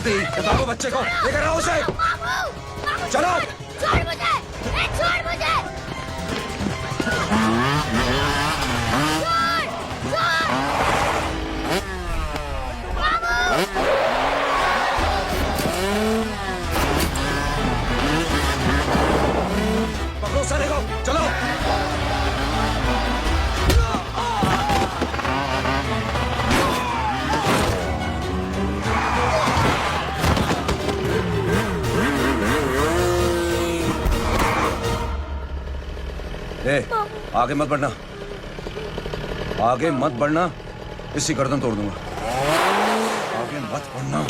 जल्दी बताओ बच्चे को, लेकर आओ उसे। चलो। छोड़ मुझे, छोड़ मुझे। पकड़ो साले को, चलो। ए, आगे मत बढ़ना, आगे मत बढ़ना, इसी गर्दन तोड़ दूंगा। आगे मत बढ़ना।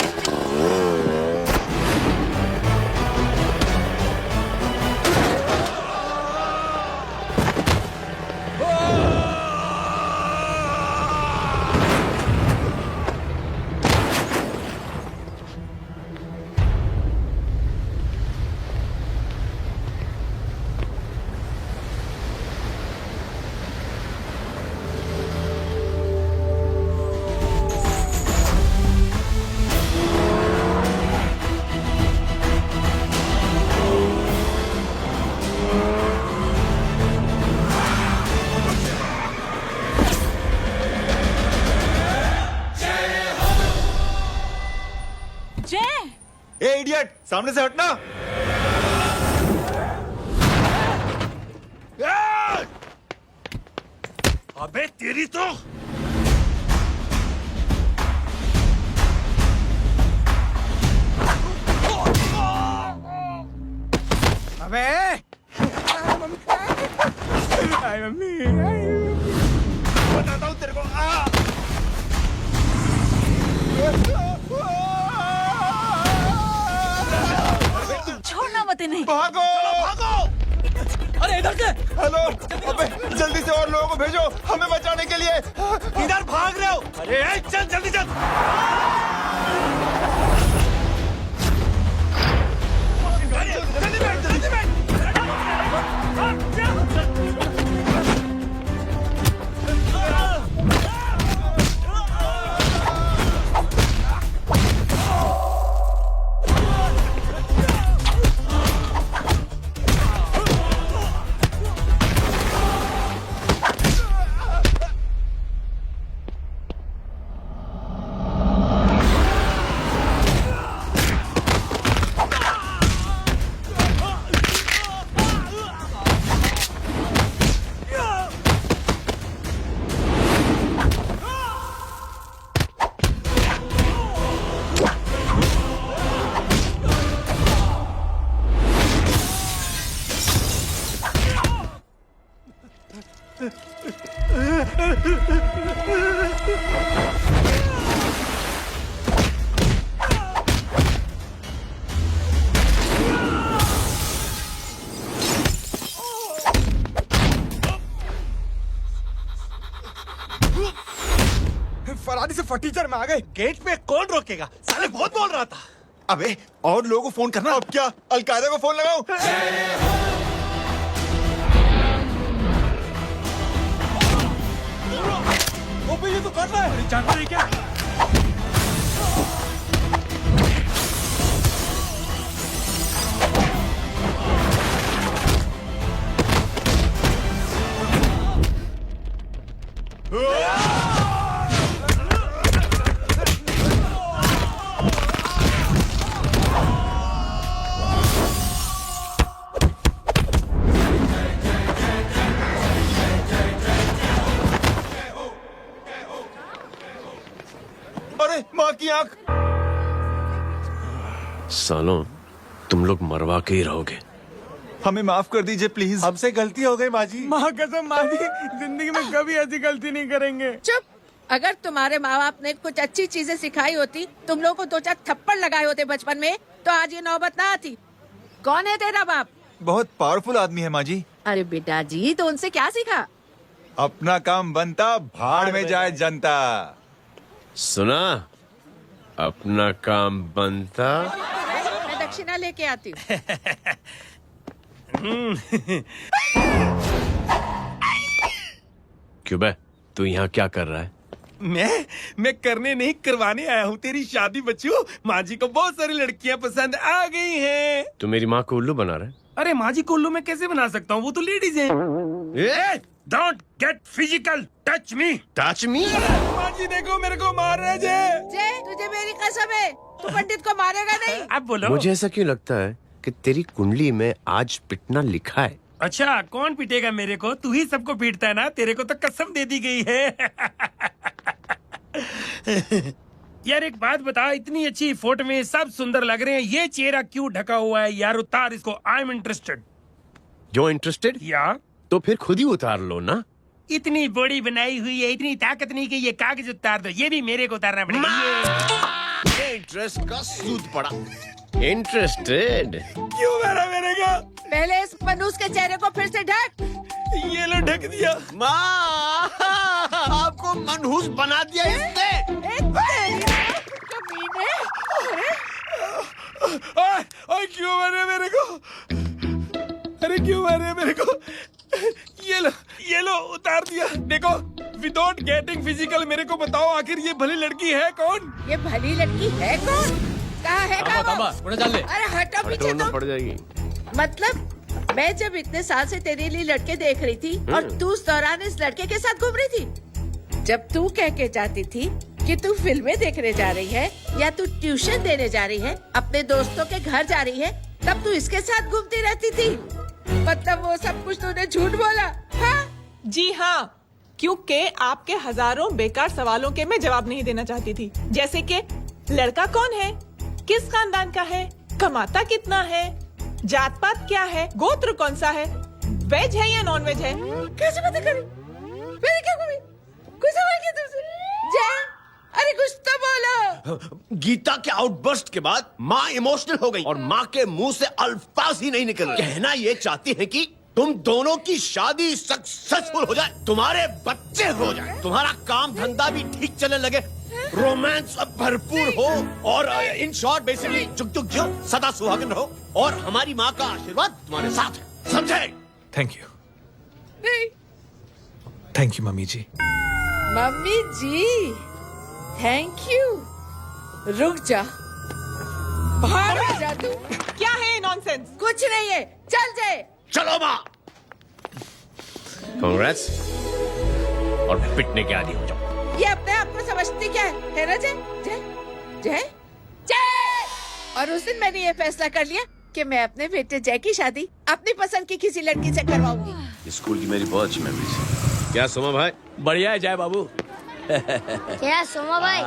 ए इडियट, सामने से हटना। अबे तेरी तो। अबे मम्मी, बताता हूँ तेरे को। छोड़ना मत इन्हें। भागो भागो। अरे इधर से। हेलो, अबे जल्दी से और लोगों को भेजो हमें बचाने के लिए। इधर भाग रहे हो? अरे चल जल्दी चल। जल्दी बैठ, जल्दी बैठ। फरारी से फटीचर में आ गए। गेट पे कौन रोकेगा? साले बहुत बोल रहा था। अबे और लोगों को फोन करना। अब क्या अलकायदा को फोन लगाऊं? ये तो कर रहा है। जानता नहीं क्या? अरे माँ की आंख। सालों, तुम लोग मरवा के ही रहोगे। हमें माफ कर दीजिए प्लीज। हमसे गलती हो गई माँ जी। माँ कसम माँ जी, जिंदगी में कभी ऐसी गलती नहीं करेंगे। चुप। अगर तुम्हारे माँ बाप ने कुछ अच्छी चीजें सिखाई होती, तुम लोगों को 2-4 थप्पड़ लगाए होते बचपन में, तो आज ये नौबत ना आती। कौन है तेरा बाप? बहुत पावरफुल आदमी है माँ जी। अरे बेटा जी, तो उनसे क्या सीखा? अपना काम बनता, भाड़ में जाए जनता। सुना? अपना काम बनता। मैं दक्षिणा लेके आती हूँ। क्यों बे, तू यहाँ क्या कर रहा है? मैं करने नहीं करवाने आया हूँ तेरी शादी बच्चू। माँ जी को बहुत सारी लड़कियाँ पसंद आ गई हैं। तू मेरी माँ को उल्लू बना रहा है? अरे माँ जी को उल्लू मैं कैसे बना सकता हूँ, वो तो लेडीज हैं। Don't get physical, touch me. Touch me? माँ जी देखो मेरे को मार रहे जय, तुझे मेरी कसम है, तू पंडित को मारेगा नहीं। आप बोलो। मुझे ऐसा क्यों लगता है कि तेरी कुंडली में आज पिटना लिखा है? अच्छा कौन पीटेगा मेरे को? तू ही सबको पीटता है ना, तेरे को तो कसम दे दी गई है। यार एक बात बता, इतनी अच्छी फोटो में सब सुंदर लग रहे हैं, ये चेहरा क्यों ढका हुआ है? यार उतार इसको, आई एम इंटरेस्टेड। जो इंटरेस्टेड? या तो फिर खुद ही उतार लो ना। इतनी बॉडी बनाई हुई है, इतनी ताकत नहीं कि ये कागज उतार दो, ये भी मेरे को उतारना पड़ेगा। ये इंटरेस्ट का सूद पड़ा। इंटरेस्टेड? क्यों मारा मेरे को? पहले इस मनूस के चेहरे को फिर से ढक। ये लो ढक दिया। माँ, आपको मनहूस बना दिया इसने। कमीने। ओए क्यों मारे मेरे को? अरे क्यों मारे मेरे को? ये लो उतार दिया। देखो विदाउट गेटिंग फिजिकल मेरे को बताओ आखिर ये भली लड़की है कौन? ये भली लड़की है कौन? कहाँ है वो? अरे हटो पीछे ढूंढना तुम। पड़ जाएगी। मतलब मैं जब इतने साल से तेरे लिए लड़के देख रही थी और तू उस दौरान इस लड़के के साथ घूम रही थी। जब तू कह के जाती थी कि तू फिल्में देखने जा रही है या तू ट्यूशन देने जा रही है, अपने दोस्तों के घर जा रही है, तब तू इसके साथ घूमती रहती थी। मतलब वो सब कुछ तूने झूठ बोला? हाँ? जी हाँ, क्योंकि आपके हजारों बेकार सवालों के मैं जवाब नहीं देना चाहती थी। जैसे कि लड़का कौन है, किस खानदान का है, कमाता कितना है, जात पात क्या है, गोत्र कौन सा है, वेज है या नॉन वेज है। कैसे पता करी? मैंने क्या करी? कोई सवाल किया तुमसे? जय, अरे कुछ तो बोलो। गीता के आउटबर्स्ट के बाद माँ इमोशनल हो गई और माँ के मुंह से अल्फाज ही नहीं निकल रहे। कहना ये चाहती है कि तुम दोनों की शादी सक्सेसफुल हो जाए, तुम्हारे बच्चे हो जाए, तुम्हारा काम धंधा भी ठीक चलने लगे, रोमांस अब भरपूर हो और इन शॉर्ट बेसिकली जुग जुग जियो, सदा सुहागन रहो और हमारी माँ का आशीर्वाद तुम्हारे साथ है। समझे? थैंक यू, नहीं thank you mummy ji. Mummy ji thank you. रुक जा, बाहर आ जा तू। क्या है नॉनसेंस? कुछ नहीं है, चल जाए। चलो माँ। कांग्रेस और पिटने के आदी हो जाओ। ये अपने आप को समझती क्या है ना जय? जय जय जय। और उस दिन मैंने ये फैसला कर लिया कि मैं अपने बेटे जय की शादी अपनी पसंद की किसी लड़की से करवाऊंगी। स्कूल की मेरी बहुत अच्छी मेमोरीज है। क्या सोमा भाई? बढ़िया है जय बाबू। क्या सोमा भाई?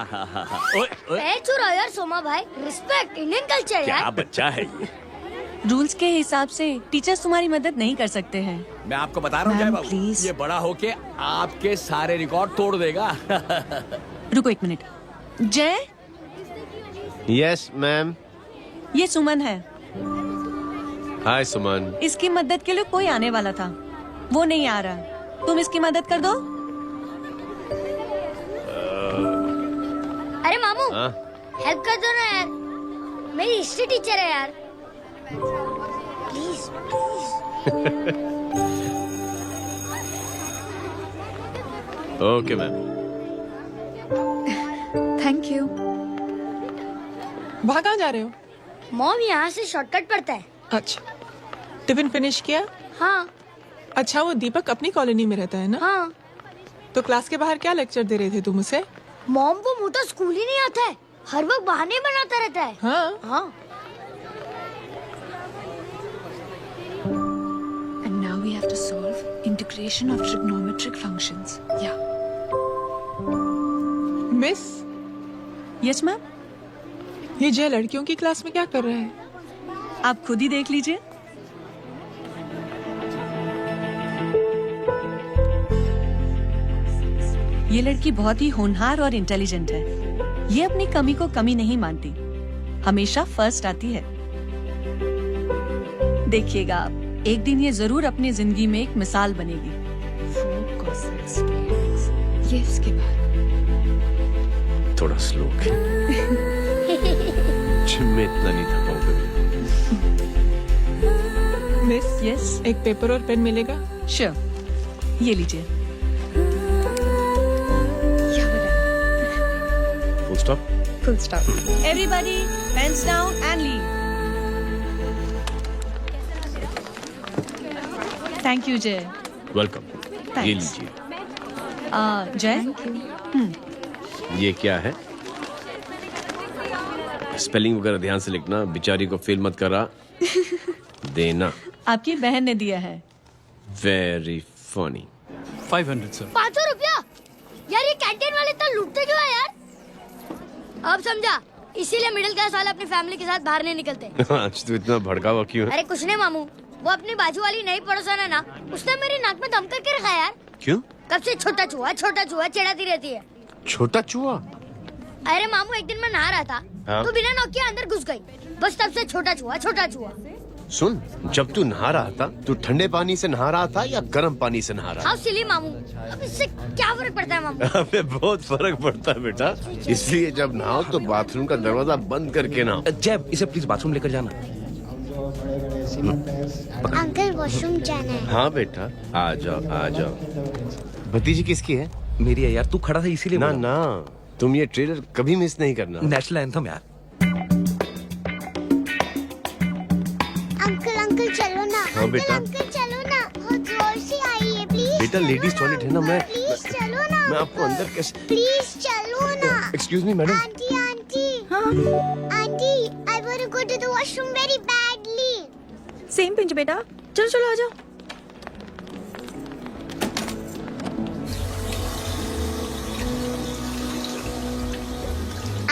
पैर छुरा यार सोमा भाई, रिस्पेक्ट इंडियन कल्चर क्या यार। बच्चा है ये। रूल्स के हिसाब से टीचर्स तुम्हारी मदद नहीं कर सकते हैं। मैं आपको बता रहा हूँ जय मैम, बाबू, प्लीज। ये बड़ा होके आपके सारे रिकॉर्ड तोड़ देगा। रुको एक मिनट। जय, यस मैम। ये सुमन है। हाय सुमन। इसकी मदद के लिए कोई आने वाला था, वो नहीं आ रहा। तुम इसकी मदद कर दो। अरे मामू हाँ? हेल्प कर दो ना यार, मेरी हिस्ट्री टीचर है यार। Please please. Okay ma'am. Thank you. वहाँ कहाँ जा रहे हो? मॉम यहाँ से शॉर्टकट पड़ता है। अच्छा, टिफिन फिनिश किया? हाँ अच्छा, वो दीपक अपनी कॉलोनी में रहता है ना? हाँ। तो क्लास के बाहर क्या लेक्चर दे रहे थे तुम उसे? मॉम को मुँह तो स्कूल ही नहीं आता है, हर वक्त बहाने बनाता रहता है। हाँ हाँ। And now we have to solve integration of trigonometric functions. Yeah. Miss, Yes ma'am. ये जय लड़कियों की क्लास में क्या कर रहा है? आप खुद ही देख लीजिए। ये लड़की बहुत ही होनहार और इंटेलिजेंट है। ये अपनी कमी को कमी नहीं मानती, हमेशा फर्स्ट आती है। देखिएगा आप, एक दिन ये जरूर अपनी जिंदगी में एक मिसाल बनेगी। ये इसके बाद थोड़ा स्लो। जिम में इतना नहीं था पाऊंगा। मिस, यस एक पेपर और पेन मिलेगा? श्योर, ये लीजिए। Stop. Full stop. Everybody, pens down and leave. Thank you, Jay. Welcome. ये लीजिए। Jay? ये क्या है? स्पेलिंग वगैरह ध्यान से लिखना, बेचारी को फेल मत करा देना। आपकी बहन ने दिया है। Very funny. 500 सर। 500 रुपया? यार ये कैंटीन वाले तो लूटते क्यों है यार? अब समझा, इसीलिए मिडिल क्लास वाले अपनी फैमिली के साथ बाहर नहीं निकलते। आज तो इतना भड़का हुआ क्यों है? अरे कुछ नहीं मामू, वो अपनी बाजू वाली नई पड़ोसन है ना, उसने मेरी नाक में दम करके रखा यार। क्यों? कब से छोटा चूहा चिढ़ाती रहती है। छोटा चूहा? अरे मामू एक दिन मैं नहा रहा था, हाँ? तो बिना नॉक के अंदर घुस गई, बस तब से छोटा चूहा। सुन, जब तू नहा रहा था, तू ठंडे पानी से नहा रहा था या गर्म पानी से नहा रहा था? हाँ सिली मामू, अब इससे क्या फर्क पड़ता है मामू? हमें बहुत फर्क पड़ता है बेटा, इसलिए जब नहाओ तो बाथरूम का दरवाजा बंद करके नहाओ। जैब, इसे प्लीज बाथरूम लेकर जाना। अंकल वॉशरूम जाना है। हाँ बेटा, आ जाओ। भतीजी किसकी है? मेरी है यार, तू खड़ा था इसीलिए ना बोला। ना, तुम ये ट्रेलर कभी मिस नहीं करना। नेशनल एंथम यार। अंकल चलो ना। हाँ बेटा। अंकल चलो ना, बहुत जोर से आई है प्लीज। बेटा लेडीज टॉयलेट है ना, प्लीज चलो ना। मैं आपको अंदर कैसे? प्लीज चलो ना। Excuse me madam. Aunty I want to go to the washroom very badly. Same pinch बेटा, चलो आ जाओ।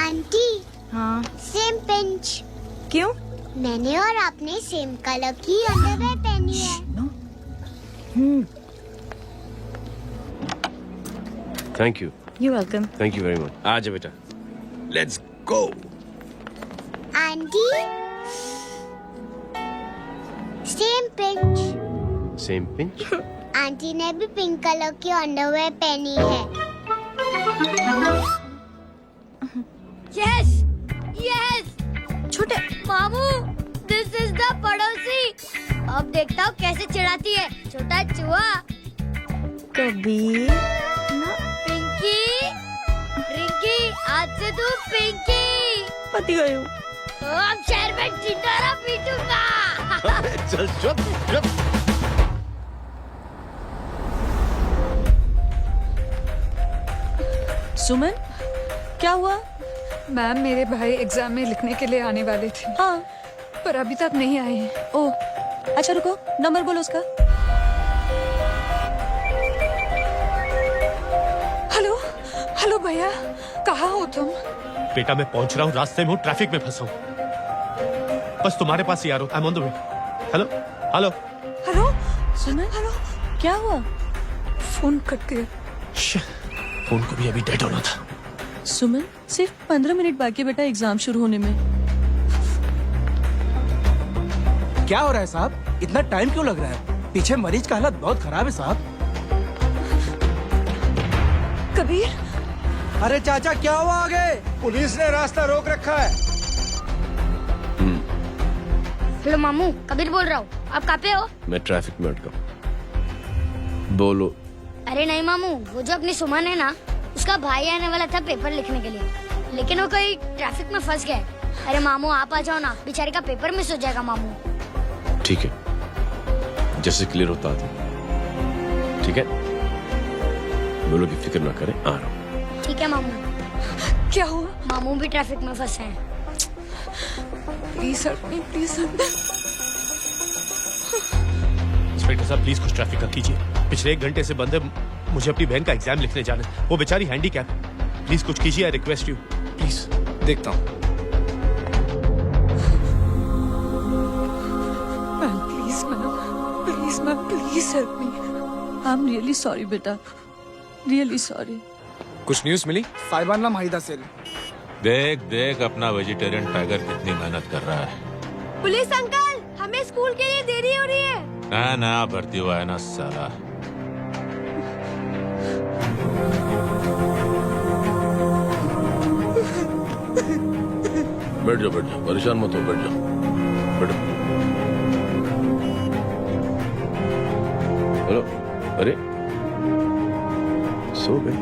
आंटी हाँ, सेम पिंच। क्यों? मैंने और आपने सेम कलर की अंडरवेयर पहनी है। Thank you. You're welcome. Thank you very much. आ जाओ बेटा, let's go. Aunty same pinch. Same pinch? Aunty ने भी पिंक कलर की अंडरवेयर पहनी है। यस छोटे मामू, दिस इज द पड़ोसी। अब देखता हूँ कैसे चिढ़ाती है छोटा चूहा। कबीर रिंकी आज से तू पिंकी। पति गई हूँ। अब शहर में टिंडोरा पीटूंगा। चल चुप। सुमन, क्या हुआ? मैम मेरे भाई एग्जाम में लिखने के लिए आने वाले थे, हाँ, पर अभी तक नहीं आए हैं। ओ, अच्छा रुको, नंबर बोलो उसका। हेलो भैया, कहाँ हो तुम? बेटा मैं पहुंच रहा हूँ, रास्ते में हूँ, ट्रैफिक में फंसा हूँ, बस तुम्हारे पास ही आ रहा हूँ। I am on the way. Hello Suman, क्या हुआ? फोन कट गया। फोन को भी अभी डेड होना था। सुमन, सिर्फ 15 मिनट बाकी बेटा एग्जाम शुरू होने में। क्या हो रहा है साहब? इतना टाइम क्यों लग रहा है? पीछे मरीज का हालत बहुत खराब है साहब। कबीर, अरे चाचा क्या हुआ आगे? पुलिस ने रास्ता रोक रखा है। हेलो मामू, कबीर बोल रहा हूँ। आप कहाँ पे हो? मैं ट्रैफिक में अटका हूँ। बोलो। अरे नहीं मामू, वो जो अपनी सुमन है ना, उसका भाई आने वाला था पेपर लिखने के लिए, लेकिन वो कहीं ट्रैफिक में फंस गया। अरे मामू आप आ जाओ ना, बेचारी का पेपर मिस हो जाएगा मामू। ठीक है, जैसे क्लियर होता है। ठीक है, बोलो कि फिक्र ना करें, आ रहा हूँ। ठीक है मामू। क्या हुआ? मामू भी ट्रैफिक में फंसे हैं। Please please. इंस्पेक्टर साहब प्लीज कुछ ट्रैफिक का कीजिए, पिछले 1 घंटे से बंद है, मुझे अपनी बहन का एग्जाम लिखने जाना है, वो बेचारी हैंडीकैप है। प्लीज कुछ कीजिए, आई रिक्वेस्ट यू प्लीज। देखता हूँ। Ma'am please help me. I am really sorry बेटा, रियली सॉरी। कुछ न्यूज़ मिली? साहिबाना माहिदा सेल। देख अपना वेजिटेरियन टाइगर कितनी मेहनत कर रहा है। पुलिस अंकल, हमें स्कूल के लिए देरी हो रही है। ना भर्ती हुआ है ना साला। बैठ जाओ, परेशान मत हो, बैठ जाओ। हेलो, अरे सो गए?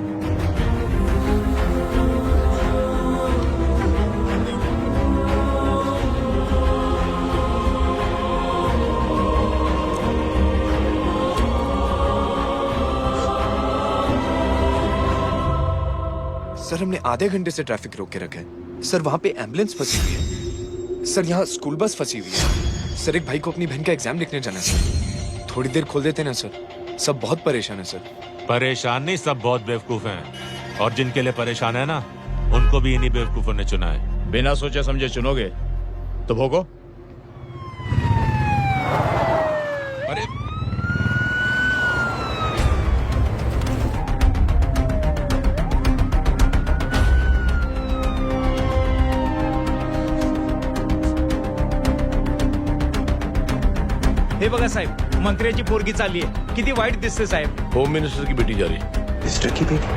सर हमने आधे घंटे से ट्रैफिक रोक के रखा है। सर वहाँ पे एम्बुलेंस फंसी हुई है। सर यहाँ स्कूल बस फंसी हुई है। सर एक भाई को अपनी बहन का एग्जाम लिखने जाना है सर। थोड़ी देर खोल देते ना सर। सब बहुत परेशान है सर। परेशान नहीं, सब बहुत बेवकूफ हैं। और जिनके लिए परेशान है ना, उनको भी इन्हीं बेवकूफों ने चुना है। बिना सोचे समझे चुनोगे तो भोगो। अरे हे बघा साहेब, मंत्र्याची पोरगी चालली आहे. किती वाईट दिसते साहेब. होम मिनिस्टर की बेटी जा रही है। मिस्टर की बेटी?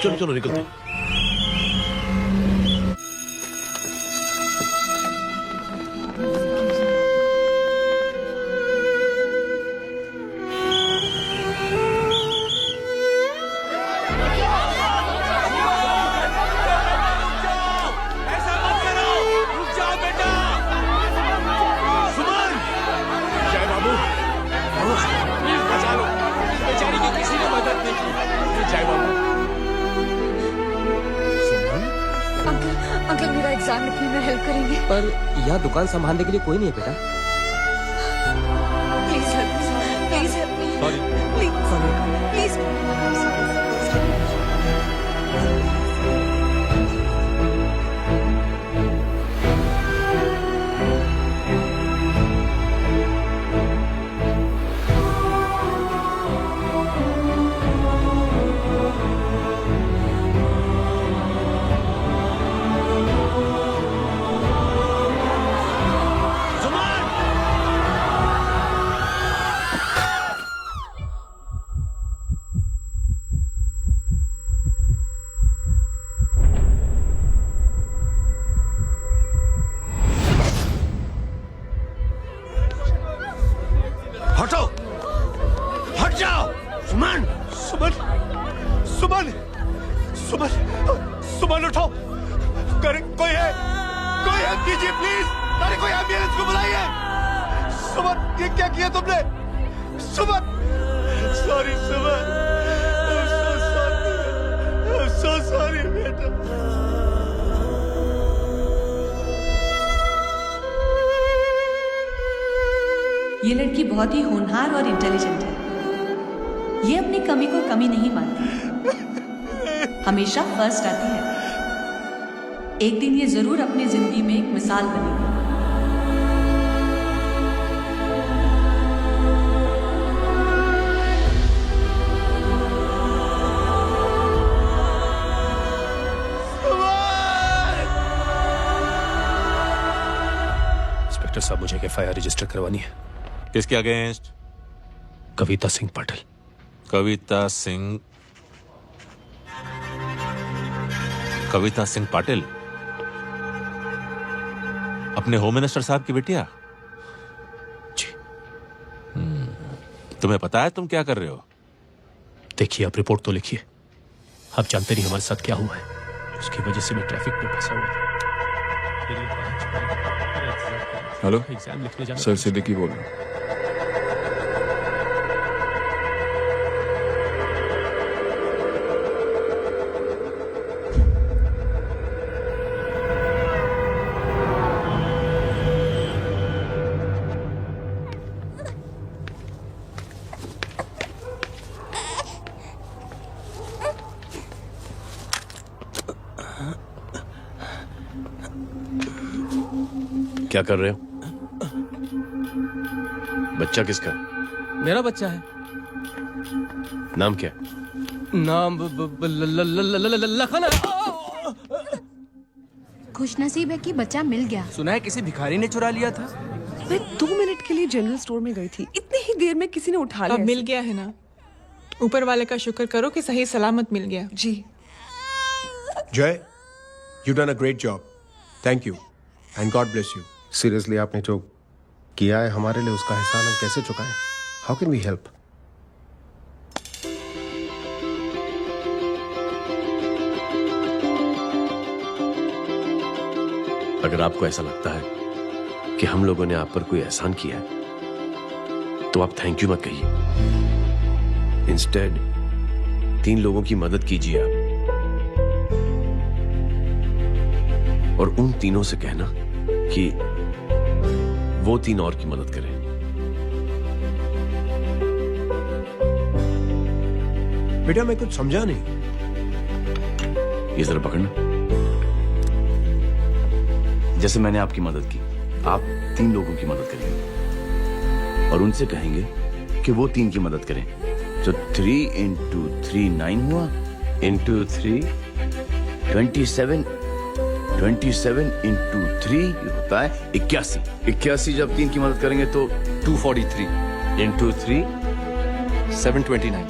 चलो चलो निकलते हैं। अंकल मेरा एग्जाम लिखने में हेल्प करेंगे? पर यहाँ दुकान संभालने के लिए कोई नहीं है बेटा। प्लीज हेल्प मी, प्लीज हटो, हट जाओ। सुमन, सुमन, सुमन, सुमन, सुमन उठो। कोई है कीजिए प्लीज। अरे कोई एम्बुलेंस को बुलाइए। सुमन, ये क्या किया तुमने? Suman, sorry Suman, I'm so sorry बेटा। ये लड़की बहुत ही होनहार और इंटेलिजेंट है। ये अपनी कमी को कमी नहीं मानती, हमेशा फर्स्ट आती है। एक दिन ये जरूर अपनी जिंदगी में एक मिसाल बनेगी। इंस्पेक्टर साहब, मुझे एफआईआर रजिस्टर करवानी है। किसके अगेंस्ट? कविता सिंह पाटिल। कविता सिंह पाटिल, अपने होम मिनिस्टर साहब की बेटिया? जी। तुम्हें पता है तुम क्या कर रहे हो? देखिए, आप रिपोर्ट तो लिखिए। आप जानते नहीं हमारे साथ क्या हुआ है। उसकी वजह से मैं ट्रैफिक में फंसा हुआ था। हेलो एग्जाम लिखने जाना। सर सिद्दीकी बोल रहा हूँ। क्या कर रहे हो? बच्चा किसका? मेरा बच्चा है। नाम क्या? नाम लखन। खुशनसीब है कि बच्चा मिल गया। सुना है किसी भिखारी ने चुरा लिया था। मैं 2 मिनट के लिए जनरल स्टोर में गई थी, इतनी ही देर में किसी ने उठा लिया। अब मिल गया है ना, ऊपर वाले का शुक्र करो कि सही सलामत मिल गया। जी। जय, you done a great job. Thank you and God bless you. Seriously, आपने जो किया है हमारे लिए, उसका एहसान हम कैसे चुकाएं? How can we help? अगर आपको ऐसा लगता है कि हम लोगों ने आप पर कोई एहसान किया है तो आप थैंक यू मत कहिए। इंस्टेड 3 लोगों की मदद कीजिए आप, और उन तीनों से कहना कि वो 3 और की मदद करें। बेटा मैं कुछ समझा नहीं। ये जरा पकड़ना। जैसे मैंने आपकी मदद की, आप 3 लोगों की मदद करेंगे और उनसे कहेंगे कि वो 3 की मदद करें। तो 3 into 3 9 हुआ, into 3 27, 27 into 3 ये होता है 81। 81 जब 3 की मदद करेंगे तो 243 into 3 729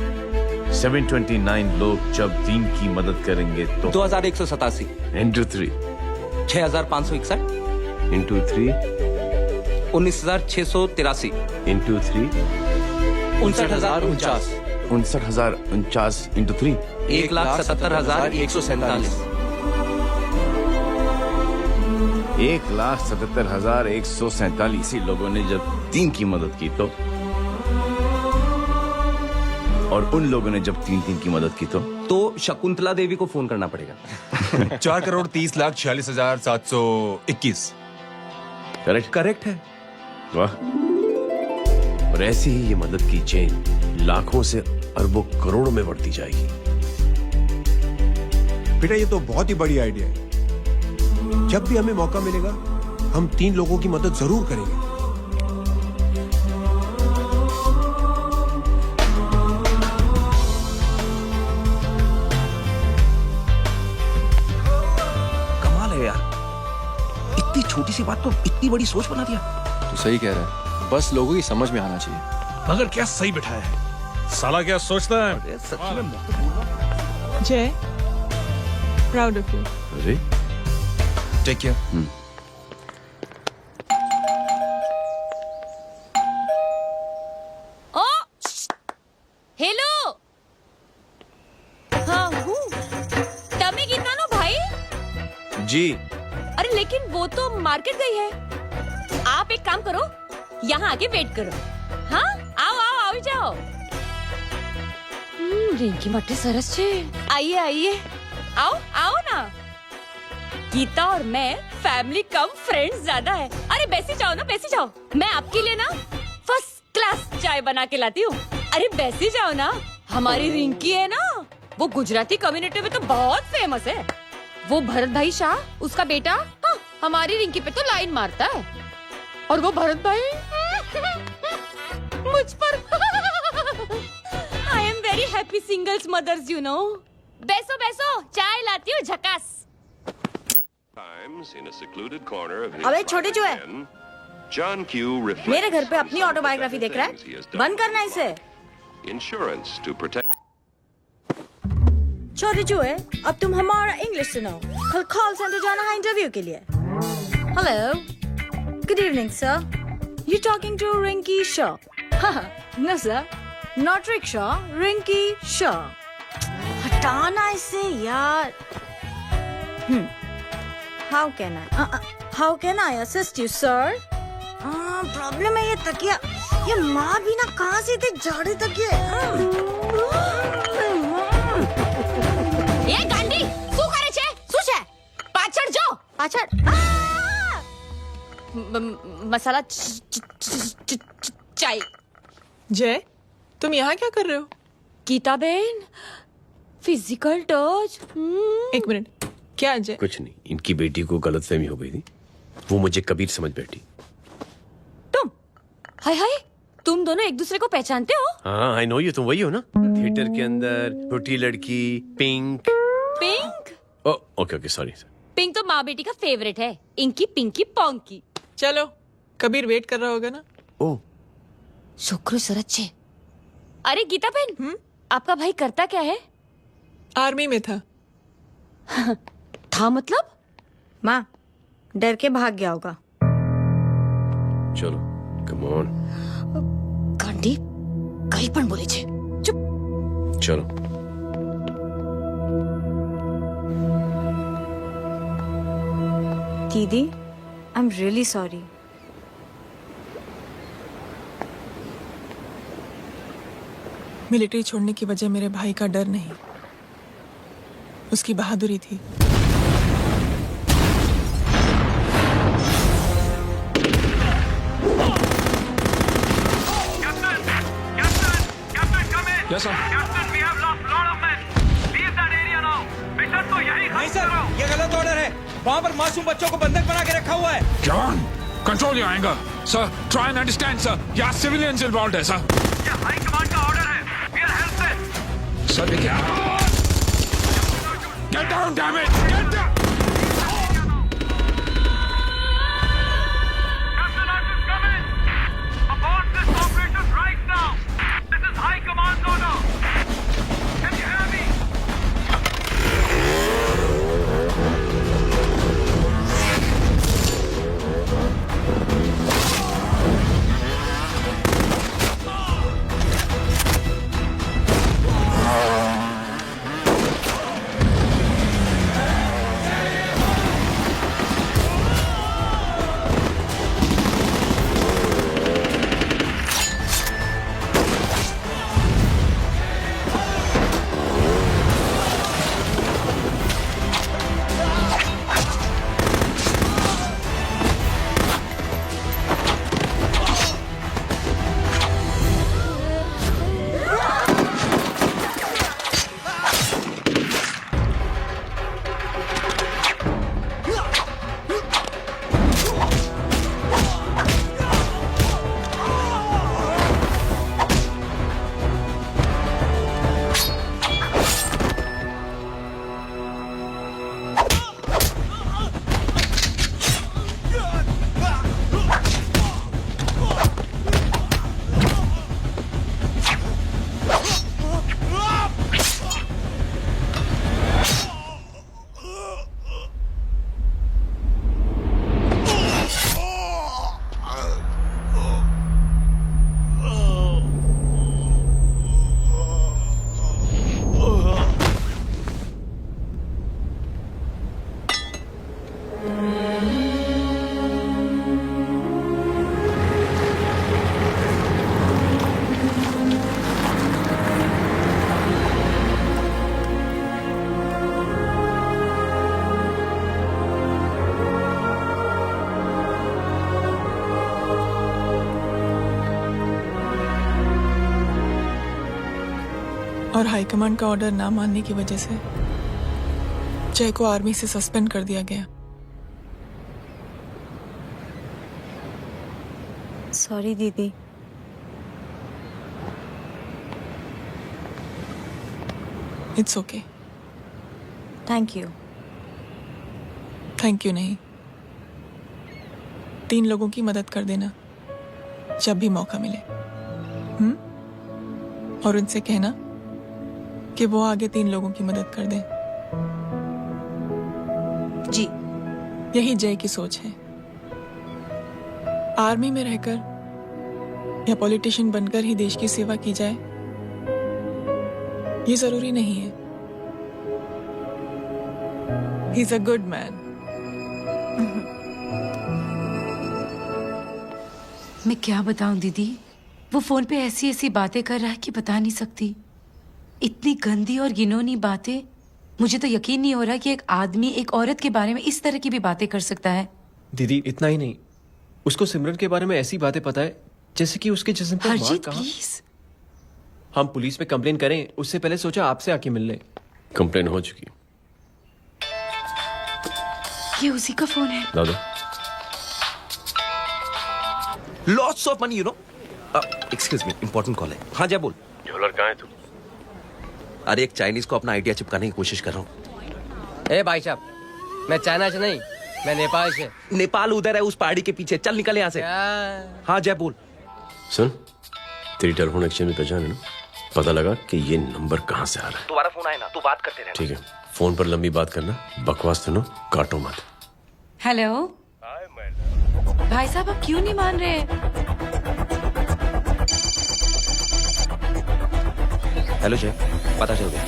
729 लोग जब 3 की मदद करेंगे तो 2187 into 3 6561 into 3 19683 into 3 59049 59,049 into 3 1,77,147 1,77,147 लोगों ने जब 3 की मदद की तो, और उन लोगों ने जब 3 की मदद की तो शकुंतला देवी को फोन करना पड़ेगा। 4,30,46,721। करेक्ट है। वाह। और ऐसी ही ये मदद की चेन लाखों से अरबों करोड़ों में बढ़ती जाएगी। बेटा ये तो बहुत ही बड़ी आइडिया है। जब भी हमें मौका मिलेगा हम 3 लोगों की मदद जरूर करेंगे। कमाल है यार, इतनी छोटी सी बात को इतनी बड़ी सोच बना दिया। तो सही कह रहा है, बस लोगों की समझ में आना चाहिए। मगर क्या सही बिठाया है, साला क्या सोचता है। जय, प्राउड ऑफ यू। अरे टेक केयर। ओ हेलो हाँ हूँ तमे कितना नो भाई। जी अरे लेकिन वो तो मार्केट गई है। आप एक काम करो, यहाँ आके वेट करो। हाँ आओ आओ आओ जाओ। रिंकी मट्टी सरस छे। आइए आइए आओ आओ ना। गीता और मैं फैमिली कम फ्रेंड्स ज्यादा है। अरे बैसी जाओ ना, बैसी जाओ। मैं आपके लिए ना फर्स्ट क्लास चाय बना के लाती हूँ। अरे बैसी जाओ ना। हमारी रिंकी है ना, वो गुजराती कम्युनिटी में तो बहुत फेमस है। वो भरत भाई शाह, उसका बेटा, हाँ, हमारी रिंकी पे तो लाइन मारता है। और वो भरत भाई मुझ पर I am very happy singles mothers you know. बैसो बैसो, चाय लाती हूँ झकास। अबे छोटे चूहे, मेरे घर पे अपनी ऑटोबायोग्राफी देख रहा है, बंद करना इसे। छोटे चूहे, अब तुम हमारा इंग्लिश सुनो। कल कॉल सेंटर जाना है इंटरव्यू के लिए। Hello, good evening sir, you talking to Rinki Shaw? No sir, not rickshaw, Rinki Shaw. हटाना इसे यार। How can I assist you, sir? Problem है ये तकिया, ये माँ भी ना कहाँ से इतने झाड़े तकिए। ये गांडी, શું કરે છે? શું છે? પાછળ જો, પાછળ। मसाला चाय। जय, तुम यहाँ क्या कर रहे हो? गीता बहन, फिजिकल टच। एक मिनट, क्या जय? कुछ नहीं, इनकी बेटी को गलतफहमी हो गई थी, वो मुझे कबीर समझ बैठी। तुम हाय हाय, तुम दोनों एक दूसरे को पहचानते हो? हाँ आई नो यू, तुम वही हो ना, थिएटर के अंदर छोटी लड़की pink. Pink? Okay okay sorry. Pink तो माँ बेटी का फेवरेट है, इंकी पिंकी पोंकी। चलो, कबीर वेट कर रहा होगा ना। ओ शुक्र सरच्चे। अरे गीता बहन, आपका भाई करता क्या है? आर्मी में था। था मतलब? माँ डर के भाग गया होगा। चलो कम ऑन। गांडी कहीं पण बोले छे। चुप। चलो दीदी, I am really sorry. Military छोड़ने की वजह मेरे भाई का डर नहीं, उसकी बहादुरी थी। Yes, sir. नहीं सर, ये गलत ऑर्डर है। वहाँ पर मासूम बच्चों को बंधक बना के रखा हुआ है। John, control your anger. Sir, try and understand, sir. यहाँ civilians involved है, sir. ये हाई कमांड का ऑर्डर है। We are helpless. Sir, देखिए। Get down, damn it! Get down! और हाईकमांड का ऑर्डर ना मानने की वजह से जय को आर्मी से सस्पेंड कर दिया गया। सॉरी दीदी। It's okay. Thank you. Thank you नहीं, 3 लोगों की मदद कर देना जब भी मौका मिले। और उनसे कहना कि वो आगे 3 लोगों की मदद कर दें। जी। यही जय की सोच है। आर्मी में रहकर या पॉलिटिशियन बनकर ही देश की सेवा की जाए, ये जरूरी नहीं है। He is a good man. मैं क्या बताऊं दीदी, वो फोन पे ऐसी ऐसी बातें कर रहा है कि बता नहीं सकती। इतनी गंदी और घिनौनी बातें। मुझे तो यकीन नहीं हो रहा कि एक आदमी एक औरत के बारे में इस तरह की भी बातें कर सकता है। दीदी इतना ही नहीं, उसको सिमरन के बारे में ऐसी बातें पता है जैसे कि उसके जिस्म पर मार कहाँ। प्लीज। हम पुलिस में कंप्लेन करें उससे पहले सोचा आपसे आके मिल ले। कंप्लेन हो चुकी। ये उसी का फोन है। दादा lots of money, you know. Excuse me, important call है। हाँ जय बोल। ज्वेलर कहाँ है तू? अरे एक चाइनीज को अपना आइडिया चिपकाने की कोशिश कर रहा हूँ। ए भाई साहब, मैं चाइना से नहीं, मैं नेपाल से। नेपाल उधर है, उस पहाड़ी के पीछे। चल निकल यहाँ से। हाँ जय बोल। सुन, तेरी टेलीफोन एक्सचेंज में पहचान है ना? पता लगा कि ये नंबर कहाँ से आ रहा है। दोबारा फोन आए ना तो बात करते रहना। ठीक है, फोन पर लंबी बात करना, बकवास सुनो, काटो मत। हेलो भाई साहब, आप क्यों नहीं मान रहे? हेलो जय, पता चल गया।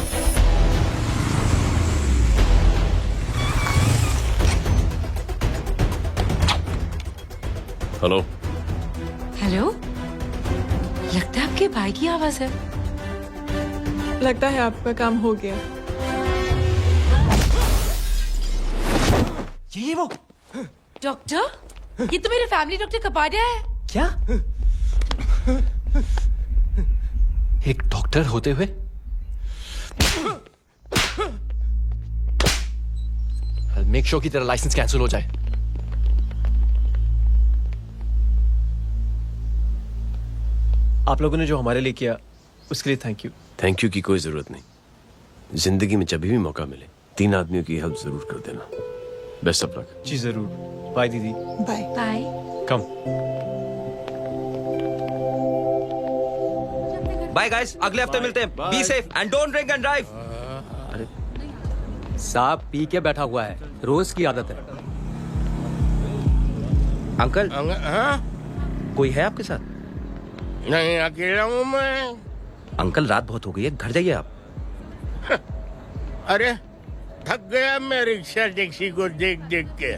हेलो हेलो, लगता है आपके भाई की आवाज है। लगता है आपका काम हो गया। ये वो डॉक्टर, ये तो मेरे फैमिली डॉक्टर कपाडिया है। क्या? एक डॉक्टर होते हुए? मेक श्योर कि तेरा लाइसेंस कैंसिल हो जाए। आप लोगों ने जो हमारे लिए किया उसके लिए थैंक यू। थैंक यू की कोई जरूरत नहीं। जिंदगी में जब भी मौका मिले 3 आदमियों की हेल्प जरूर कर देना। Best of luck. जी जरूर। बाय दीदी। Bye bye. Come. Bye guys, अगले हफ्ते मिलते हैं। Be safe and don't drink and drive. साहब पी के बैठा हुआ है, रोज की आदत है। अंकल, हाँ? कोई है आपके साथ? नहीं, अकेला हूँ मैं। अंकल रात बहुत हो गई है, घर जाइए आप। अरे थक गया मैं रिक्शा टैक्सी को देख देख के।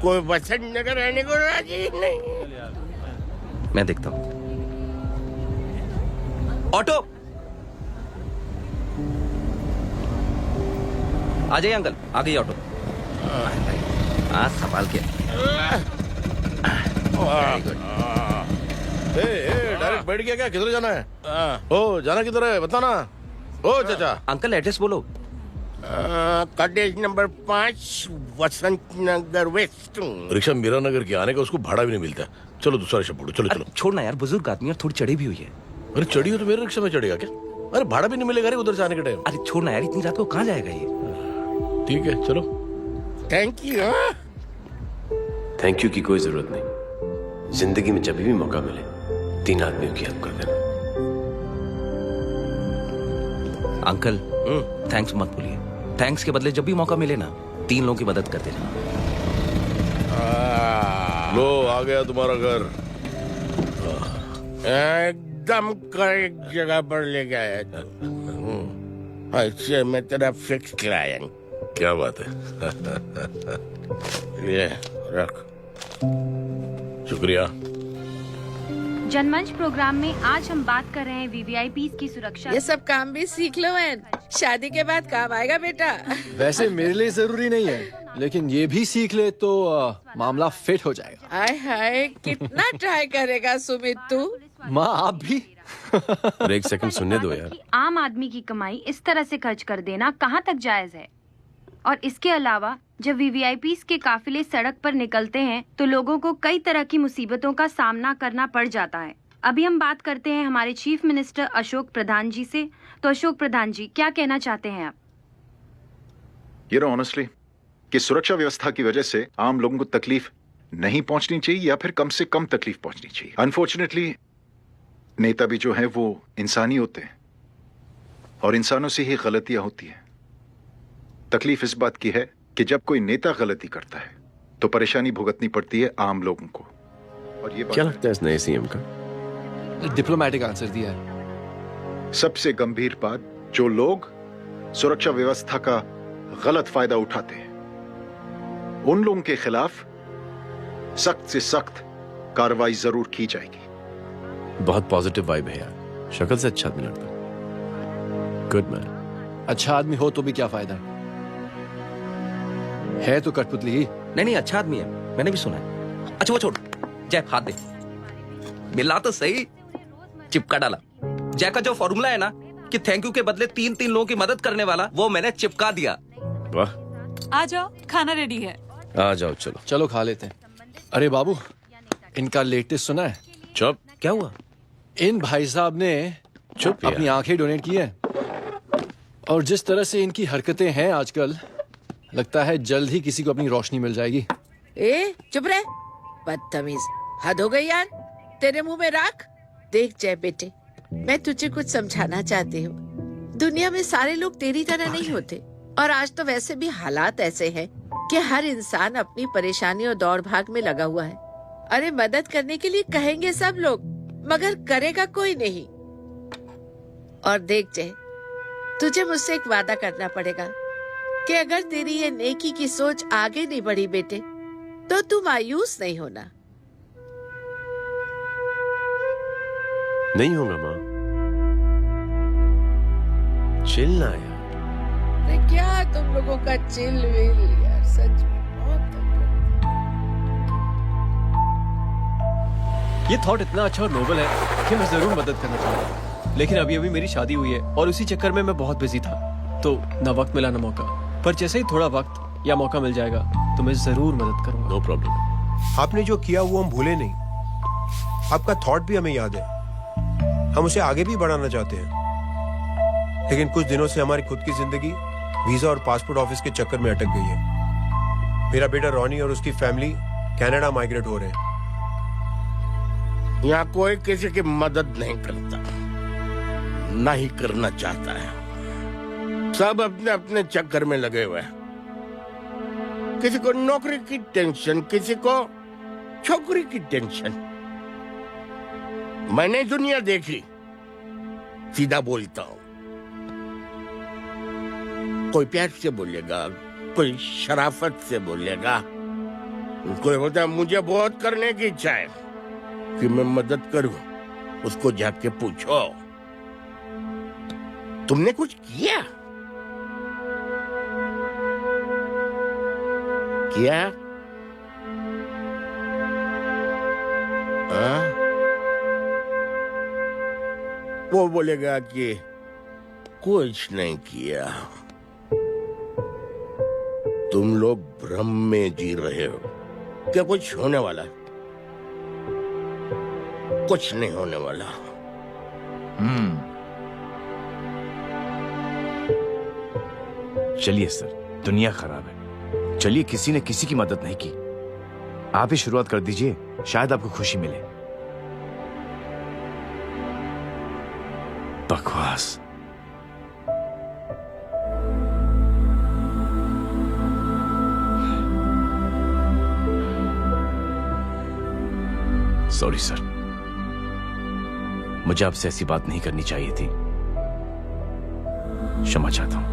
कोई वसंत नगर रहने को राजी नहीं। मैं देखता हूँ। ऑटो आ जाइए अंकल, आ गई ऑटो। हाँ संभाल के। डायरेक्ट बैठ गया क्या? किधर जाना है? ओ जाना किधर है बताना। ओ चाचा। अंकल एड्रेस बोलो। कॉटेज नंबर 5 वसंत नगर वेस्ट। रिक्शा मीरा नगर के आने का उसको भाड़ा भी नहीं मिलता। चलो दूसरा रिक्शा पकड़ो। चलो चलो। छोड़ना यार, बुजुर्ग आदमी और थोड़ी चढ़ी भी हुई है। अरे चढ़ी हो तो मेरे रिक्शा में चढ़ेगा क्या? अरे भाड़ा भी नहीं मिलेगा रे उधर से आने के टाइम। अरे छोड़ना यार, इतनी रात को कहाँ जाएगा ये? ठीक है चलो। Thank you. थैंक यू की कोई जरूरत नहीं। जिंदगी में जब भी मौका मिले 3 आदमियों की हेल्प कर देना। अंकल थैंक्स मत बोलिए। थैंक्स के बदले जब भी मौका मिले ना 3 लोगों की मदद करते रहना। लो आ गया तुम्हारा घर। एकदम करेक्ट जगह पर ले गया। ऐसे मैं तेरा फिक्स क्लाइंट। क्या बात है। ये रख। शुक्रिया। जनमंच प्रोग्राम में आज हम बात कर रहे हैं वीवीआईपी की सुरक्षा। ये सब काम भी सीख लो एन, शादी के बाद काम आएगा बेटा। वैसे मेरे लिए जरूरी नहीं है, लेकिन ये भी सीख ले तो मामला फिट हो जाएगा। हाय हाय, कितना ट्राई करेगा सुमित तू? माँ आप भी। अरे एक सेकंड सुनने दो यार। आम आदमी की कमाई इस तरह से खर्च कर देना कहाँ तक जायज है? और इसके अलावा जब वीवीआईपी के काफिले सड़क पर निकलते हैं तो लोगों को कई तरह की मुसीबतों का सामना करना पड़ जाता है। अभी हम बात करते हैं हमारे चीफ मिनिस्टर अशोक प्रधान जी से। तो अशोक प्रधान जी, क्या कहना चाहते हैं आप? ये ऑनेस्टली कि सुरक्षा व्यवस्था की वजह से आम लोगों को तकलीफ नहीं पहुंचनी चाहिए या फिर कम से कम तकलीफ पहुंचनी चाहिए। अनफॉर्चुनेटली नेता भी जो है वो इंसानी होते हैं और इंसानों से ही गलतियां होती हैं। तकलीफ इस बात की है कि जब कोई नेता गलती करता है तो परेशानी भुगतनी पड़ती है आम लोगों को। और ये क्या लगता है इस नए सीएम का? डिप्लोमेटिक आंसर दिया है। सबसे गंभीर बात, जो लोग सुरक्षा व्यवस्था का गलत फायदा उठाते हैं उन लोगों के खिलाफ सख्त से सख्त कार्रवाई जरूर की जाएगी। बहुत पॉजिटिव वाइब है यार। शक्ल से अच्छा आदमी लगता है। Good man. अच्छा आदमी हो तो भी क्या फायदा है तो कठपुतली ही। नहीं अच्छा आदमी है, मैंने भी सुना है। अच्छा वो छोड़, जय हाथ दे। मिला तो सही, चिपका डाला। जय का जो फॉर्मूला है ना कि थैंक यू के बदले 3 लोगों की मदद करने वाला, वो मैंने चिपका दिया। वाह। आ जाओ, खाना रेडी है। आ जाओ चलो। चलो खा लेते हैं। अरे बाबू, इनका लेटेस्ट सुना है? चुप। क्या हुआ? इन भाई साहब ने चुप अपनी आंखें डोनेट की है और जिस तरह से इनकी हरकतें हैं आजकल, लगता है जल्द ही किसी को अपनी रोशनी मिल जाएगी। ए चुप रहे, बदतमीज। हद हो गई यार, तेरे मुंह में राख। देख जय बेटे, मैं तुझे कुछ समझाना चाहती हूँ। दुनिया में सारे लोग तेरी तरह नहीं होते और आज तो वैसे भी हालात ऐसे हैं कि हर इंसान अपनी परेशानी और दौड़ भाग में लगा हुआ है। अरे मदद करने के लिए कहेंगे सब लोग, मगर करेगा कोई नहीं। और देख जय, तुझे मुझसे एक वादा करना पड़ेगा कि अगर तेरी ये नेकी की सोच आगे नहीं बढ़ी बेटे, तो तू मायूस नहीं होना। नहीं होगा माँ। चिल्ला यार। अरे क्या तुम लोगों का चिल विल यार, सच में बहुत ये थॉट इतना अच्छा और नोबल है कि मैं जरूर मदद करना चाहूंगा, लेकिन अभी अभी मेरी शादी हुई है और उसी चक्कर में मैं बहुत बिजी था, तो ना वक्त मिला ना मौका। पर जैसे ही थोड़ा वक्त या मौका मिल जाएगा तो मैं जरूर मदद करूंगा। No problem. आपने जो किया वो हम भूले नहीं, आपका थॉट भी हमें याद है, हम उसे आगे भी बढ़ाना चाहते हैं। लेकिन कुछ दिनों से हमारी खुद की जिंदगी वीजा और पासपोर्ट ऑफिस के चक्कर में अटक गई है। मेरा बेटा रॉनी और उसकी फैमिली कनाडा माइग्रेट हो रहे हैं। यहाँ कोई किसी की मदद नहीं करता, ना ही करना चाहता है। सब अपने अपने चक्कर में लगे हुए हैं। किसी को नौकरी की टेंशन, किसी को छोकरी की टेंशन। मैंने दुनिया देखी, सीधा बोलता हूँ। कोई प्यार से बोलेगा, कोई शराफत से बोलेगा, कोई बोलता मुझे बहुत करने की इच्छा है कि मैं मदद करूं। उसको जाके पूछो तुमने कुछ किया? किया? हाँ? वो बोलेगा कि कुछ नहीं किया। तुम लोग भ्रम में जी रहे हो क्या कुछ होने वाला? कुछ नहीं होने वाला। चलिए सर, दुनिया खराब है, चलिए किसी ने किसी की मदद नहीं की, आप ही शुरुआत कर दीजिए, शायद आपको खुशी मिले। बकवास। सॉरी सर, मुझे आपसे ऐसी बात नहीं करनी चाहिए थी, क्षमा चाहता हूं।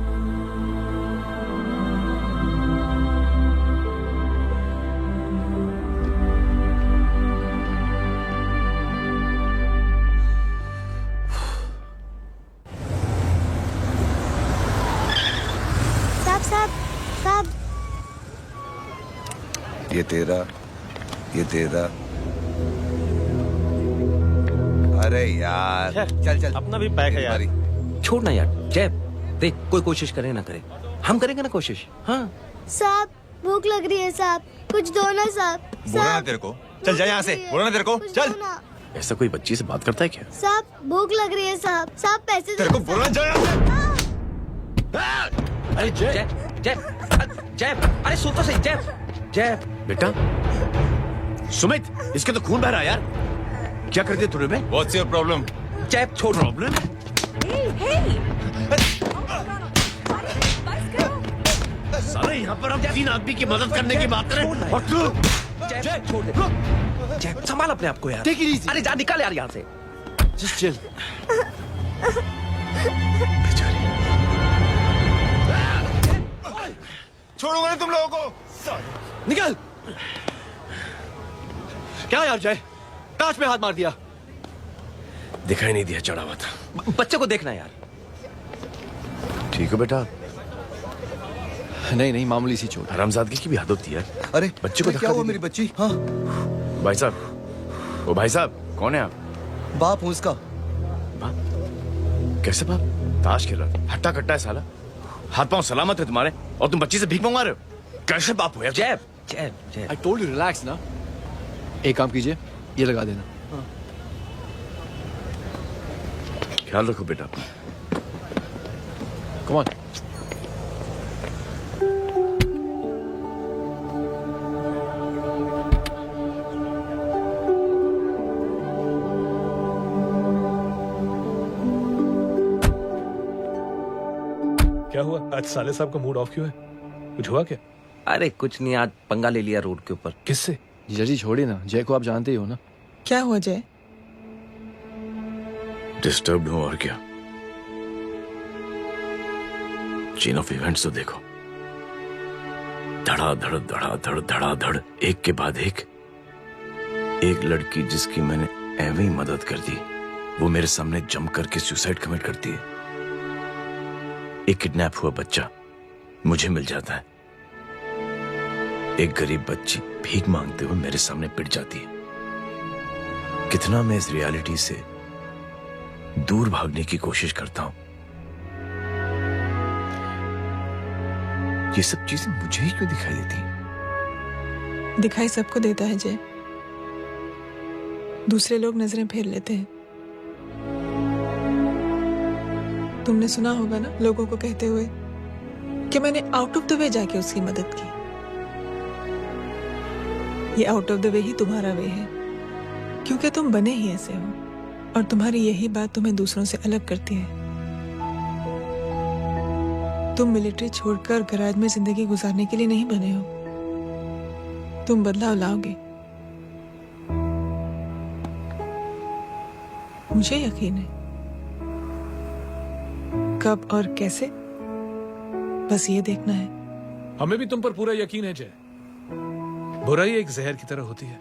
ये तेरा, ये तेरा। अरे यार चल चल, अपना भी पैक है यार। छोड़ ना यार, जय देख, कोई कोशिश करे ना करे, हम करेंगे ना कोशिश। हाँ साहब, भूख लग रही है साहब, कुछ दो ना साहब। बोला ना तेरे को, चल जा यहाँ से, बोला ना तेरे को, चल। ऐसा कोई बच्ची से बात करता है क्या? साहब भूख लग रही है साहब, साहब पैसे तेरे को बोला जा। अरे जय जय जय, अरे सुन तो सही जय। जय बेटा, सुमित, इसके तो खून बह रहा है यार, क्या कर दिया तूने? What's your problem? जय छोड़। प्रॉब्लम? साले यहाँ पर हम 3 आदमी की मदद करने की बात करें और तू? जय छोड़ दे, जय संभाल अपने आप को यार। Take it easy. अरे जा, निकल यार यहाँ से। Just chill. छोड़ूंगा नहीं तुम लोगों को। निकल। क्या यार जय, ताश में हाथ मार दिया। दिखाई नहीं दिया, चढ़ा हुआ था। बच्चे को देखना यार। ठीक है बेटा। नहीं नहीं, मामूली सी चोट। हरामजादगी की भी हद होती है। अरे बच्चे को क्या हुआ मेरी बच्ची? हाँ भाई साहब, ओ भाई साहब, कौन है आप? बाप हूँ उसका। बाप? कैसे बाप? ताश खेल रहा, हट्टा कट्टा है साला, हाथ पांव सलामत है तुम्हारे और तुम बच्ची से भीख मंगवा रहे हो? कैसे बाप हो यार? जय जय जय, I told you relax ना। एक काम कीजिए, ये लगा देना। ख्याल रखो बेटा अपना। Come on. क्या हुआ आज साले साहब का मूड ऑफ क्यों है? कुछ हुआ क्या? अरे कुछ नहीं, आज पंगा ले लिया रोड के ऊपर। किससे? जीजा जी छोड़िए ना, जय को आप जानते ही हो ना। क्या हुआ जय? डिस्टर्ब्ड हूं और क्या। चेन ऑफ इवेंट्स तो देखो, धड़ाधड़ धड़ाधड़ धड़ाधड़, एक के बाद एक लड़की जिसकी मैंने एवं ही मदद कर दी, वो मेरे सामने जम करके सुसाइड कमिट करती है। एक किडनैप हुआ बच्चा मुझे मिल जाता है, एक गरीब बच्ची भीख मांगते हुए मेरे सामने पिट जाती है। कितना मैं इस रियलिटी से दूर भागने की कोशिश करता हूं। ये सब चीजें मुझे ही क्यों दिखाई देती हैं? दिखाई सबको देता है जय, दूसरे लोग नजरें फेर लेते हैं। तुमने सुना होगा ना लोगों को कहते हुए कि मैंने आउट ऑफ द वे जाके उसकी मदद की। ये आउट ऑफ द वे ही तुम्हारा वे है, क्योंकि तुम बने ही ऐसे हो और तुम्हारी यही बात तुम्हें दूसरों से अलग करती है। तुम मिलिट्री छोड़कर गराज में जिंदगी गुजारने के लिए नहीं बने हो, तुम बदलाव लाओगे, मुझे यकीन है। कब और कैसे, बस ये देखना है। हमें भी तुम पर पूरा यकीन है जय। बुराई एक जहर की तरह होती है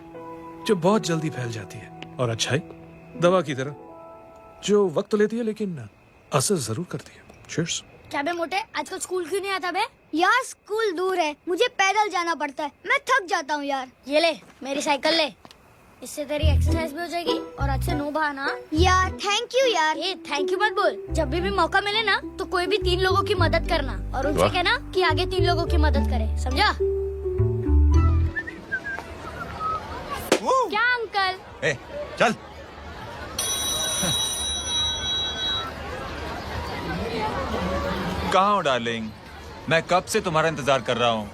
जो बहुत जल्दी फैल जाती है, और अच्छाई दवा की तरह जो वक्त लेती है लेकिन असर जरूर करती है। चीयर्स। क्या बे मोटे, आजकल स्कूल क्यों नहीं आता बे? यार स्कूल दूर है, मुझे पैदल जाना पड़ता है, मैं थक जाता हूँ यार। ये ले मेरी साइकिल ले, इससे तेरी एक्सरसाइज भी हो जाएगी और आज से नो बहाना। यार थैंक यू यार। ये थैंक यू मत बोल, जब भी मौका मिले ना तो कोई भी 3 लोगों की मदद करना और उनसे कहना कि आगे 3 लोगों की मदद करे, समझा? क्या अंकल? ए, चल। कहाँ हो डार्लिंग? मैं कब से तुम्हारा इंतजार कर रहा हूँ।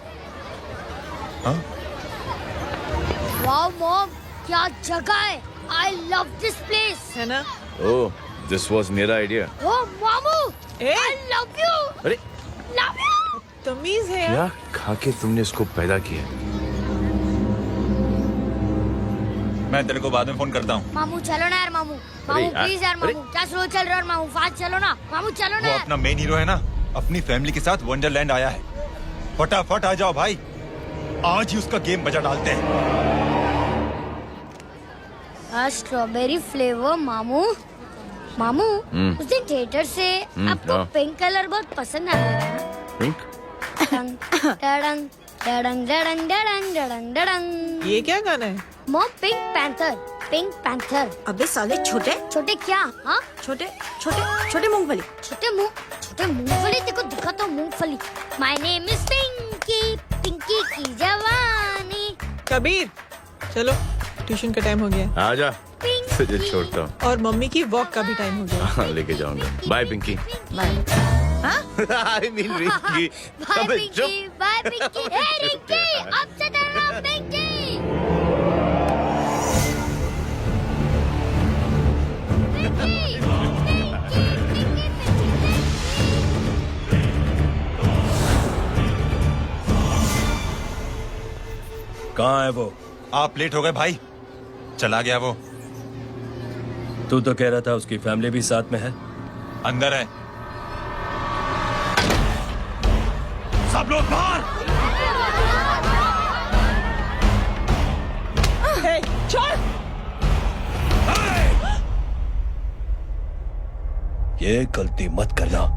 वाओ मॉम, क्या जगह है, आई लव दिस प्लेस। है ना? ओह, दिस वाज मेरा आइडिया। ओ मामू, आई लव यू। अरे लव यू। तमीज है क्या खा के तुमने इसको पैदा किया? मैं तेरे को बाद में फोन करता हूँ। मामू चलो ना यार, मामू मामू प्लीज यार, मामू क्या स्लो चल रहे हो मामू, फास्ट चलो ना मामू, चलो ना। वो अपना मेन हीरो है ना, अपनी फैमिली के साथ वंडरलैंड आया है। फटाफट आ जाओ भाई, आज ही उसका गेम बजा डालते हैं। स्ट्रॉबेरी फ्लेवर मामू। मामू उस दिन थिएटर से आपको पिंक कलर बहुत पसंद आया था। पिंक? डडंग डडंग डडंग डडंग डडंग डडंग। ये क्या गाना है? Mom pink panther, pink panther. अबे साले छोटे छोटे क्या? हाँ छोटे छोटे छोटे मूंगफली। छोटे मूंगफली, देखो दिखा तो मूंगफली। My name is Pinky, Pinky की जवानी। कबीर चलो, ट्यूशन का टाइम हो गया। आजा, तुझे छोड़ता हूँ। और मम्मी की वॉक का भी टाइम हो गया। हाँ, लेके जाऊंगा। Bye Pinky. I mean Rinky. Bye Pinky, bye Pinky. Hey Rinky, अब से डरना पिंकी। कहाँ है वो? आप लेट हो गए भाई, चला गया वो। तू तो कह रहा था उसकी फैमिली भी साथ में है। अंदर है। सब लोग बाहर। छोड़। ये गलती मत करना।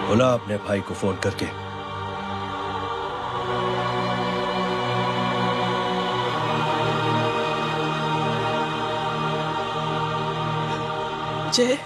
बोला अपने भाई को फोन करके। जय,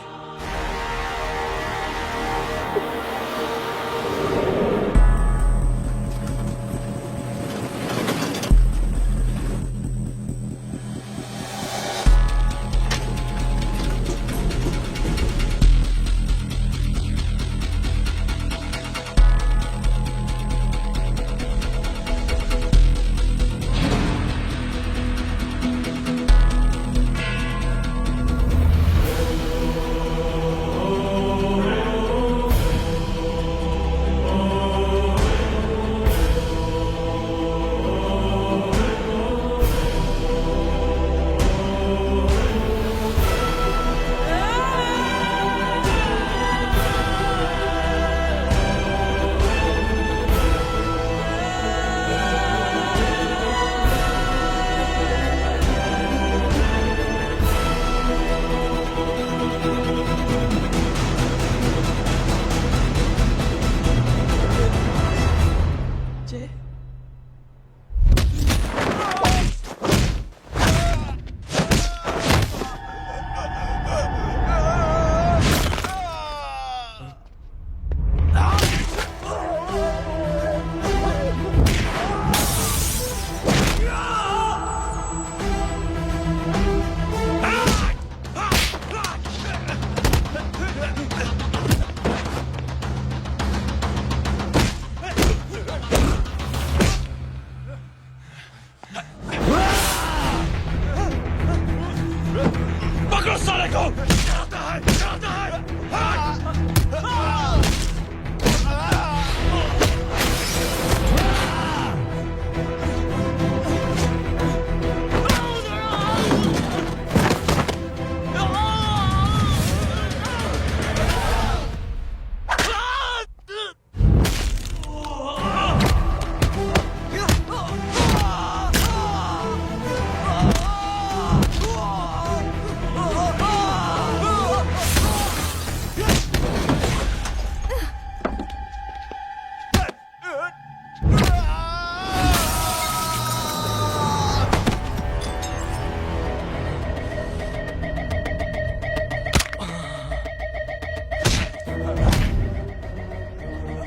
पकड़ो साले को।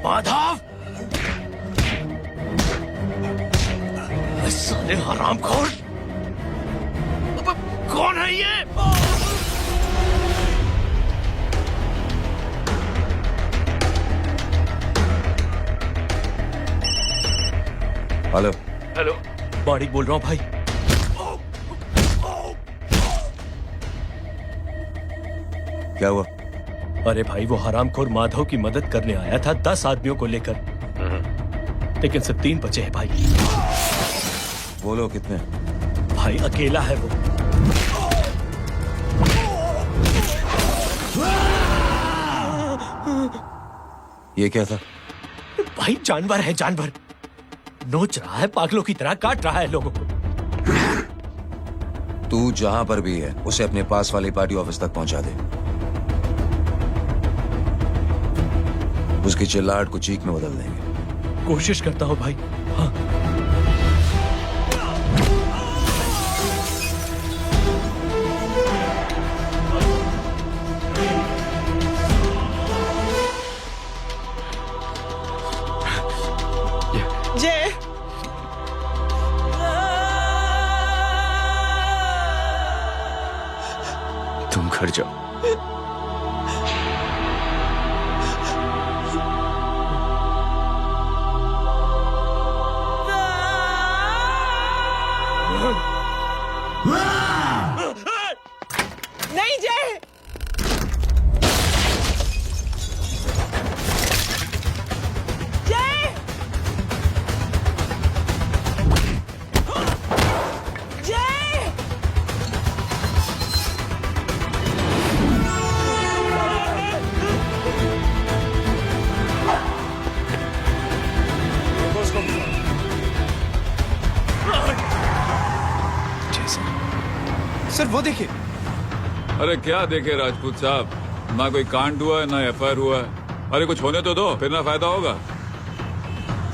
माधव, साले हरामखोर, कौन है ये? हेलो हेलो, माणिक बोल रहा हूँ भाई। क्या हुआ? अरे भाई, वो हरामखोर माधव की मदद करने आया था 10 आदमियों को लेकर, लेकिन सिर्फ 3 बचे हैं भाई। बोलो कितने? भाई अकेला है वो। ये क्या था? भाई जानवर है, जानवर। नोच रहा है, पागलों की तरह काट रहा है लोगों को। तू जहां पर भी है उसे अपने पास वाली पार्टी ऑफिस तक पहुंचा दे। उसकी चिल्लाहट को चीख में बदल देंगे। कोशिश करता हूं भाई। हाँ। जय, तुम घर जाओ। नहीं जय, जय, जय, सर वो देखिए। अरे क्या देखे राजपूत साहब, ना कोई कांड हुआ है ना एफआईआर हुआ है। अरे कुछ होने तो दो, फिर ना फायदा होगा।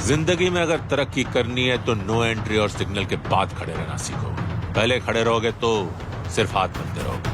जिंदगी में अगर तरक्की करनी है तो नो एंट्री और सिग्नल के बाद खड़े रहना सीखो। पहले खड़े रहोगे तो सिर्फ हाथ मिलते रहोगे।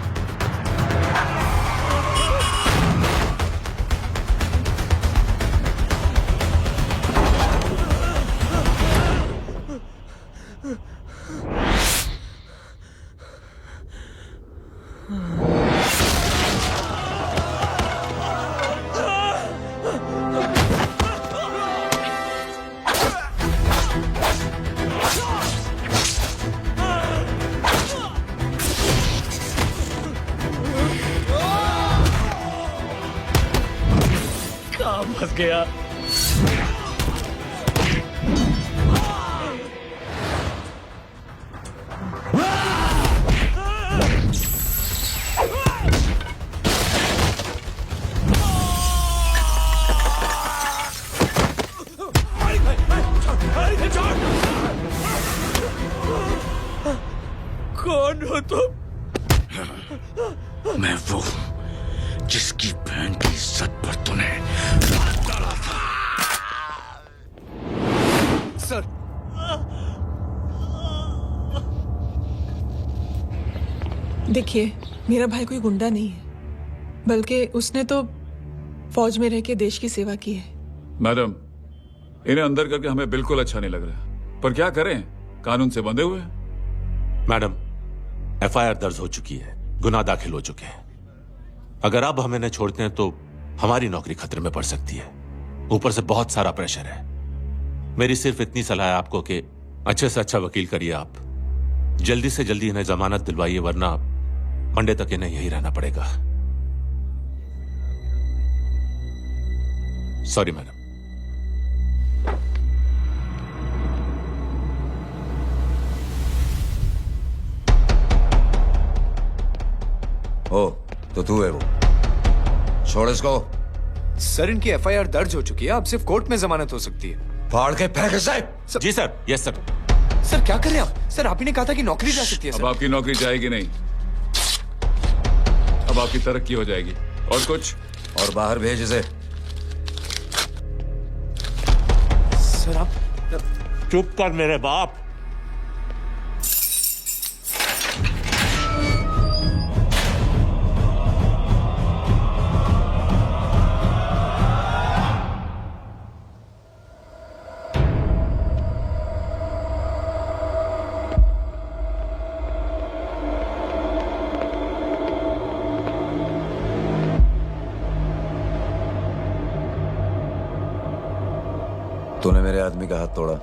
फंस गया। कौन हो तुम? मैं वो जिसकी बहन की इज्जत पर तूने हाथ डाला था। सर, देखिए मेरा भाई कोई गुंडा नहीं है, बल्कि उसने तो फौज में रह के देश की सेवा की है। मैडम, इन्हें अंदर करके हमें बिल्कुल अच्छा नहीं लग रहा, पर क्या करें, कानून से बंधे हुए हैं। मैडम, एफआईआर दर्ज हो चुकी है, गुनाह दाखिल हो चुके हैं। अगर अब हमें न छोड़ते हैं तो हमारी नौकरी खतरे में पड़ सकती है। ऊपर से बहुत सारा प्रेशर है। मेरी सिर्फ इतनी सलाह है आपको कि अच्छे से अच्छा वकील करिए आप। जल्दी से जल्दी इन्हें जमानत दिलवाइए, वरना मंडे तक इन्हें यही रहना पड़ेगा। Sorry madam. ओ, तो तू है वो। छोड़ इसको। सर इनकी एफआईआर दर्ज हो चुकी है, अब सिर्फ कोर्ट में जमानत हो सकती है। फाड़ के फेंक साहब। जी सर। Yes sir. सर क्या कर रहे हैं आप? सर आप ही ने कहा था कि नौकरी जा सकती है। अब आपकी नौकरी जाएगी नहीं, अब आपकी तरक्की हो जाएगी। और कुछ? और बाहर भेज इसे। सर आप चुप कर मेरे बाप। तूने मेरे आदमी का हाथ तोड़ा,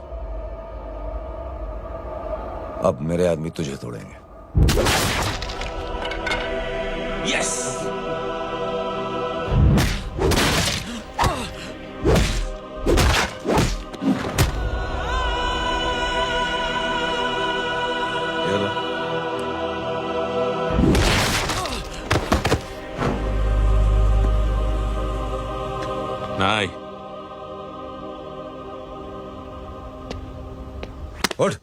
अब मेरे आदमी तुझे तोड़ेंगे। यस। नहीं। उठ।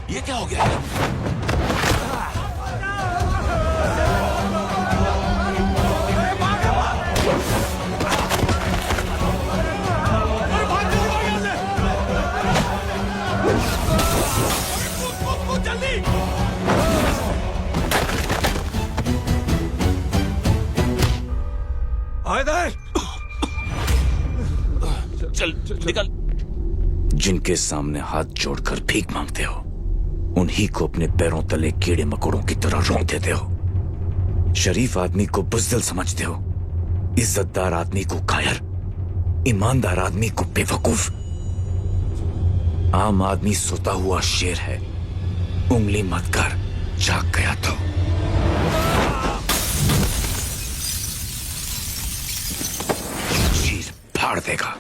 ये क्या हो गया? चल निकल। जिनके सामने हाथ जोड़कर भीख मांगते हो, उन्हीं को अपने पैरों तले कीड़े मकोड़ों की तरह रौंद देते हो। शरीफ आदमी को बुज़दिल समझते हो, इज्जतदार आदमी को कायर, ईमानदार आदमी को बेवकूफ। आम आदमी सोता हुआ शेर है, उंगली मत कर, जाग गया तो। चीर फाड़ देगा।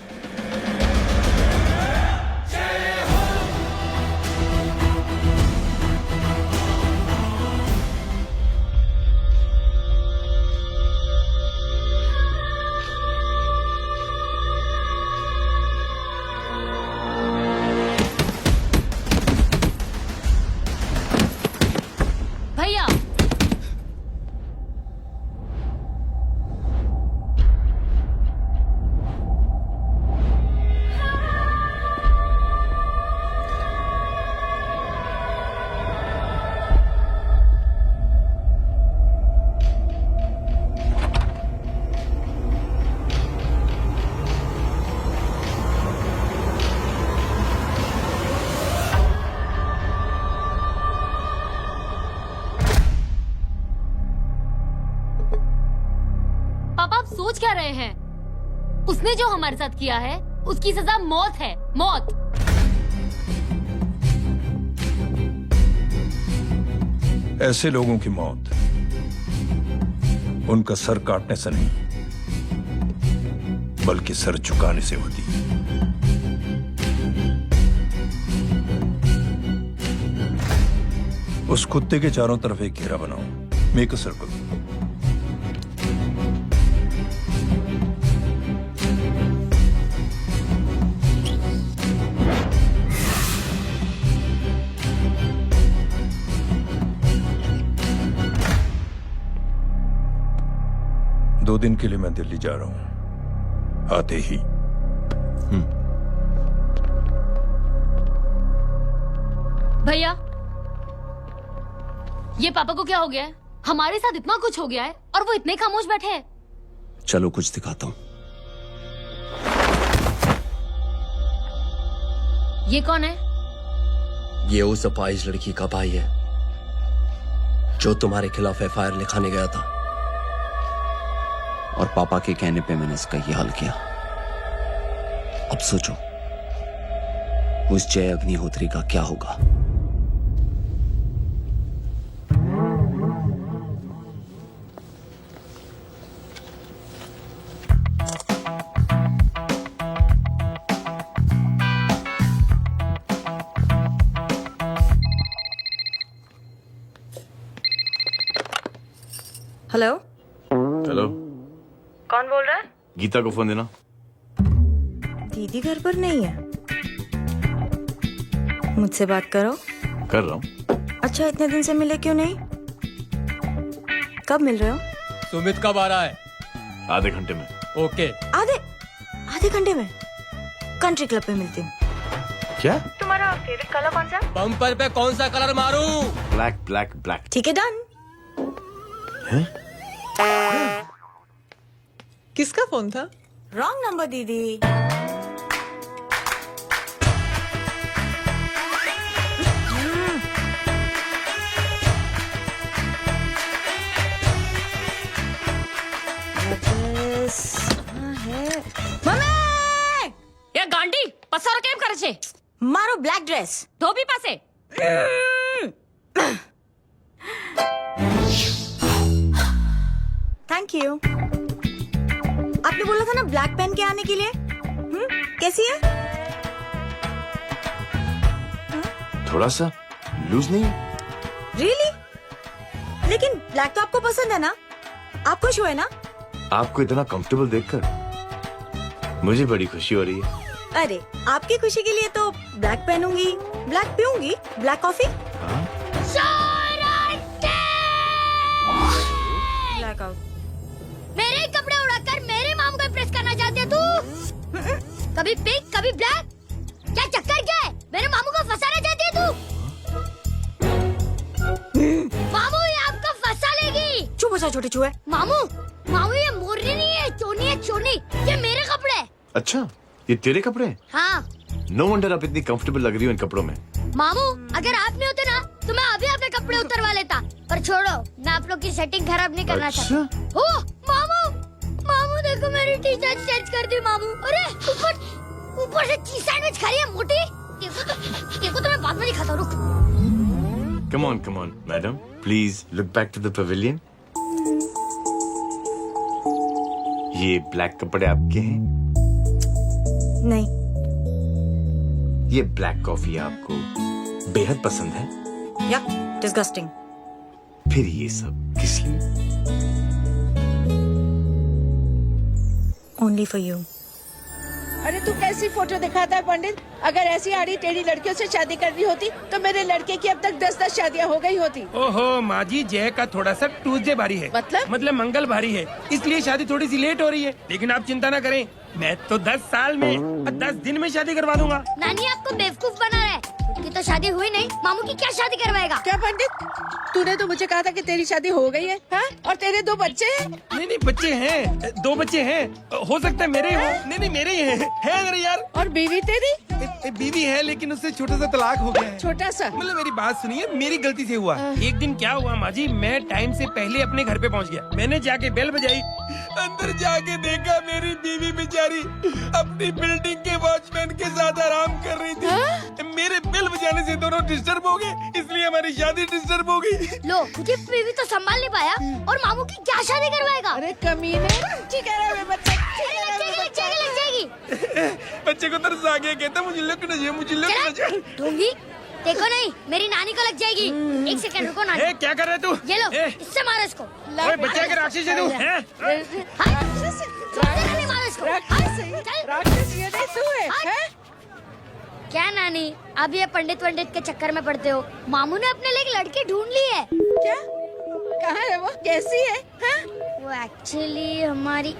भैया पापा आप सोच क्या रहे हैं? उसने जो हमारे साथ किया है उसकी सजा मौत है, मौत। ऐसे लोगों की मौत उनका सर काटने से नहीं, बल्कि सर झुकाने से होती है। उस कुत्ते के चारों तरफ एक घेरा बनाओ, मेक अ सर्कल। दो दिन के लिए मैं दिल्ली जा रहा हूं, आते ही। भैया ये पापा को क्या हो गया है? हमारे साथ इतना कुछ हो गया है और वो इतने खामोश बैठे हैं। चलो कुछ दिखाता हूँ। ये कौन है? ये उस अपाहिज लड़की का भाई है जो तुम्हारे खिलाफ एफआईआर लिखाने गया था, और पापा के कहने पे मैंने इसका ये हाल किया। अब सोचो उस जय अग्निहोत्री का क्या होगा। हेलो। हेलो, कौन बोल रहा है? गीता को फोन देना। दीदी घर पर नहीं है। मुझसे बात करो। कर रहा हूँ। अच्छा, इतने दिन से मिले क्यों नहीं? कब मिल रहे हो? सुमित कब आ रहा है? आधे घंटे में। ओके। आधे घंटे में कंट्री क्लब पे मिलती हूँ। क्या? तुम्हारा फेवरेट कलर कौन सा? बम्पर पे कौन सा कलर मारूं? Black black black. ठीक है, डन। किसका फोन था? रॉन्ग नंबर दीदी। એ ગાંડી પસારો કેમ કરે છે? મારો બ્લેક ડ્રેસ ધોબી પાસે. Thank you. आपने बोला था ना ब्लैक पेन के आने के लिए। कैसी है? थोड़ा सा लूज नहीं है? रियली? लेकिन ब्लैक तो आपको पसंद है ना? आप खुश हुए ना? आपको इतना कंफर्टेबल देखकर मुझे बड़ी खुशी हो रही है। अरे, आपकी खुशी के लिए तो ब्लैक पहनूंगी, ब्लैक पीऊंगी, ब्लैक कॉफी। Black out. मेरे कपड़े उड़ाकर मेरे मामू को प्रेस करना चाहती है तू? कभी पिंक कभी ब्लैक, क्या चक्कर क्या है? मेरे मामू को फंसाना चाहती है तू? मामू ये आपको फंसा लेगी। चुप हो जा छोटे चूहे। मामू मामू ये मोरनी नहीं है, चोनी है चोनी। ये मेरे कपड़े हैं। अच्छा, ये तेरे कपड़े हैं? हाँ। नो वंडर आप इतनी कंफर्टेबल लग रही हो इन कपड़ों में। मामू अगर आप नहीं होते ना तो मैं अभी अपने कपड़े उतरवा लेता। पर छोड़ो, मैं आप लोग की सेटिंग खराब नहीं करना चाहता। ओ मामू, मामू देखो मेरी टी शर्ट चेंज कर दी मामू। अरे ऊपर से चीज सैंडविच खा रही है मोटी। देखो तो मैं बाद में दिखाता हूँ, रुक। Come on madam, please look back to the pavilion. ये ब्लैक कपड़े आपके हैं? नहीं। ये ब्लैक कॉफी आपको बेहद पसंद है? या डिस्गस्टिंग। फिर ये सब किस लिए? Only for you. अरे तू कैसी फोटो दिखाता है पंडित? अगर ऐसी आड़ी टेढ़ी लड़कियों से शादी करनी होती तो मेरे लड़के की अब तक 10-10 शादियाँ हो गई होती। ओहो माँ जी, जय का थोड़ा सा ट्यूसडे भारी है। मतलब मंगल भारी है, इसलिए शादी थोड़ी सी लेट हो रही है। लेकिन आप चिंता ना करें, मैं तो 10 साल में और 10 दिन में शादी करवा दूंगा। नानी आपको बेवकूफ बना रहा है। उसकी तो शादी हुई नहीं, मामू की क्या शादी करवाएगा? क्या पंडित, तूने तो मुझे कहा था कि तेरी शादी हो गई है, हाँ? और तेरे 2 बच्चे हैं? नहीं बच्चे हैं, 2 बच्चे हैं। हो सकता है मेरे हो। नहीं मेरे ही हैं। है मेरे यार। और बीवी तेरी? बीवी है लेकिन उससे छोटा सा तलाक हो गया है। छोटा सा? मतलब मेरी बात सुनिए, मेरी गलती से हुआ। एक दिन क्या हुआ माँ जी, मैं टाइम से पहले अपने घर पे पहुँच गया। मैंने जाके बेल बजाई, अंदर जाके देखा मेरी बीवी बेचारी अपनी बिल्डिंग के वॉचमैन के साथ आराम कर रही थी। मेरे बेल बजाने से दोनों डिस्टर्ब हो गए, इसलिए हमारी शादी डिस्टर्ब हो गई। लो, तुझे बीवी तो संभाल नहीं पाया और मामू की क्या शादी करवाएगा? अरे कमीने, ठीक है बच्चा, लग जाएगी। बच्चे को तरस आ गया, कहता मुझे लगना चाहिए, मुझे लगना चाहिए। ढोंगी, देखो नहीं, मेरी नानी को लग जाएगी। 1 सेकंड रुको नानी। क्या कर रहे तू? ये लो, इससे मारो इसको। बच्चे के राक्षस है तू। मारो इसको। राक्षस ये नहीं तू है? क्या नानी, अब ये पंडित के चक्कर में पड़ते हो? मामू ने अपने लिए एक लड़की ढूंढ ली है। क्या? कहाँ है वो? कैसी है? हाँ? वो एक्चुअली हमारी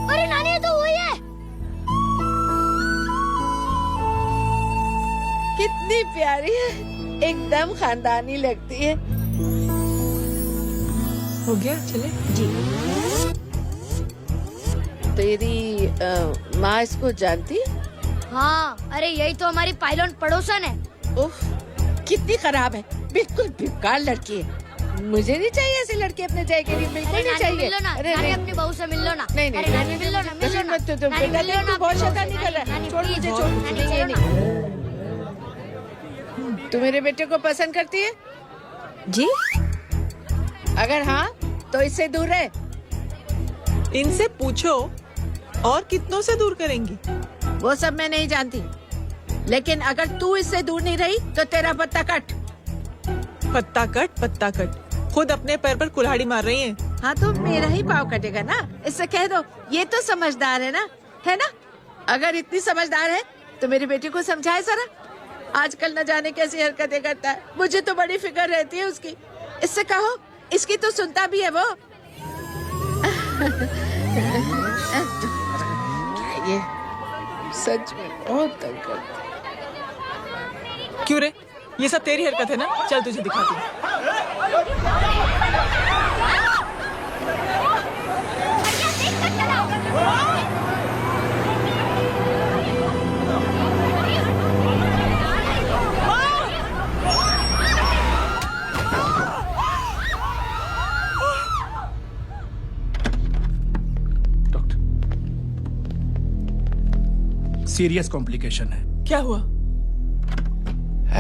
अरे नानी, ये तो वही है। कितनी प्यारी है, एकदम खानदानी लगती है। हो गया, चले जी। तेरी माँ इसको जानती? हाँ, अरे यही तो हमारी पायलट पड़ोसन है। उफ, कितनी खराब है, बिल्कुल बेकार लड़की है। मुझे नहीं चाहिए ऐसी लड़की अपने जय के लिए, बिल्कुल नहीं चाहिए। मिलो ना, अरे नानी अपनी बहू से मिल लो ना। नहीं नहीं, नानी मिल लो ना, मिल लो ना। तू बहुत शैतानी कर रहा है। छोड़ मुझे, छोड़ मुझे, नहीं। तू मेरे बेटे को पसंद करती है? जी। अगर हाँ तो इससे दूर रहे। इनसे पूछो और कितनों से दूर करेंगी? वो सब मैं नहीं जानती, लेकिन अगर तू इससे दूर नहीं रही तो तेरा पत्ता कट। पत्ता कट, पत्ता कट। खुद अपने पैर पर कुल्हाड़ी मार रही हैं। हाँ तो मेरा ही पाँव कटेगा ना, इससे कह दो। ये तो समझदार है ना, है ना? अगर इतनी समझदार है तो मेरी बेटी को समझाए जरा। आजकल न जाने कैसी हरकतें करता है, मुझे तो बड़ी फिक्र रहती है उसकी। इससे कहो, इसकी तो सुनता भी है वो। ये सच में बहुत तंग करता है। क्यों रे, ये सब तेरी हरकत है ना? चल तुझे दिखाती हूँ। सीरियस कॉम्प्लिकेशन है। क्या हुआ?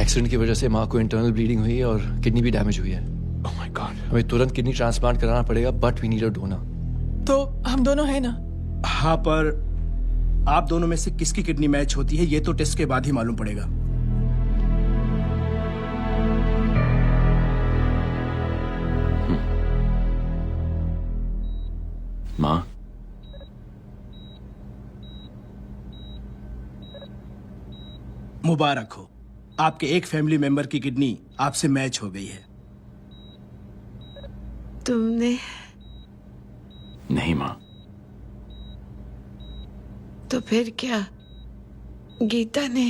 एक्सीडेंट की वजह से माँ को इंटरनल ब्लीडिंग हुई है और किडनी भी डैमेज हुई है। Oh my God. हमें तुरंत किडनी ट्रांसप्लांट कराना पड़ेगा, but we need a donor. तो हम दोनों हैं ना? हाँ, पर आप दोनों में से किसकी किडनी मैच होती है ये तो टेस्ट के बाद ही मालूम पड़ेगा। माँ, मुबारक हो, आपके एक फैमिली मेंबर की किडनी आपसे मैच हो गई है। तुमने? नहीं माँ। तो फिर क्या? गीता ने?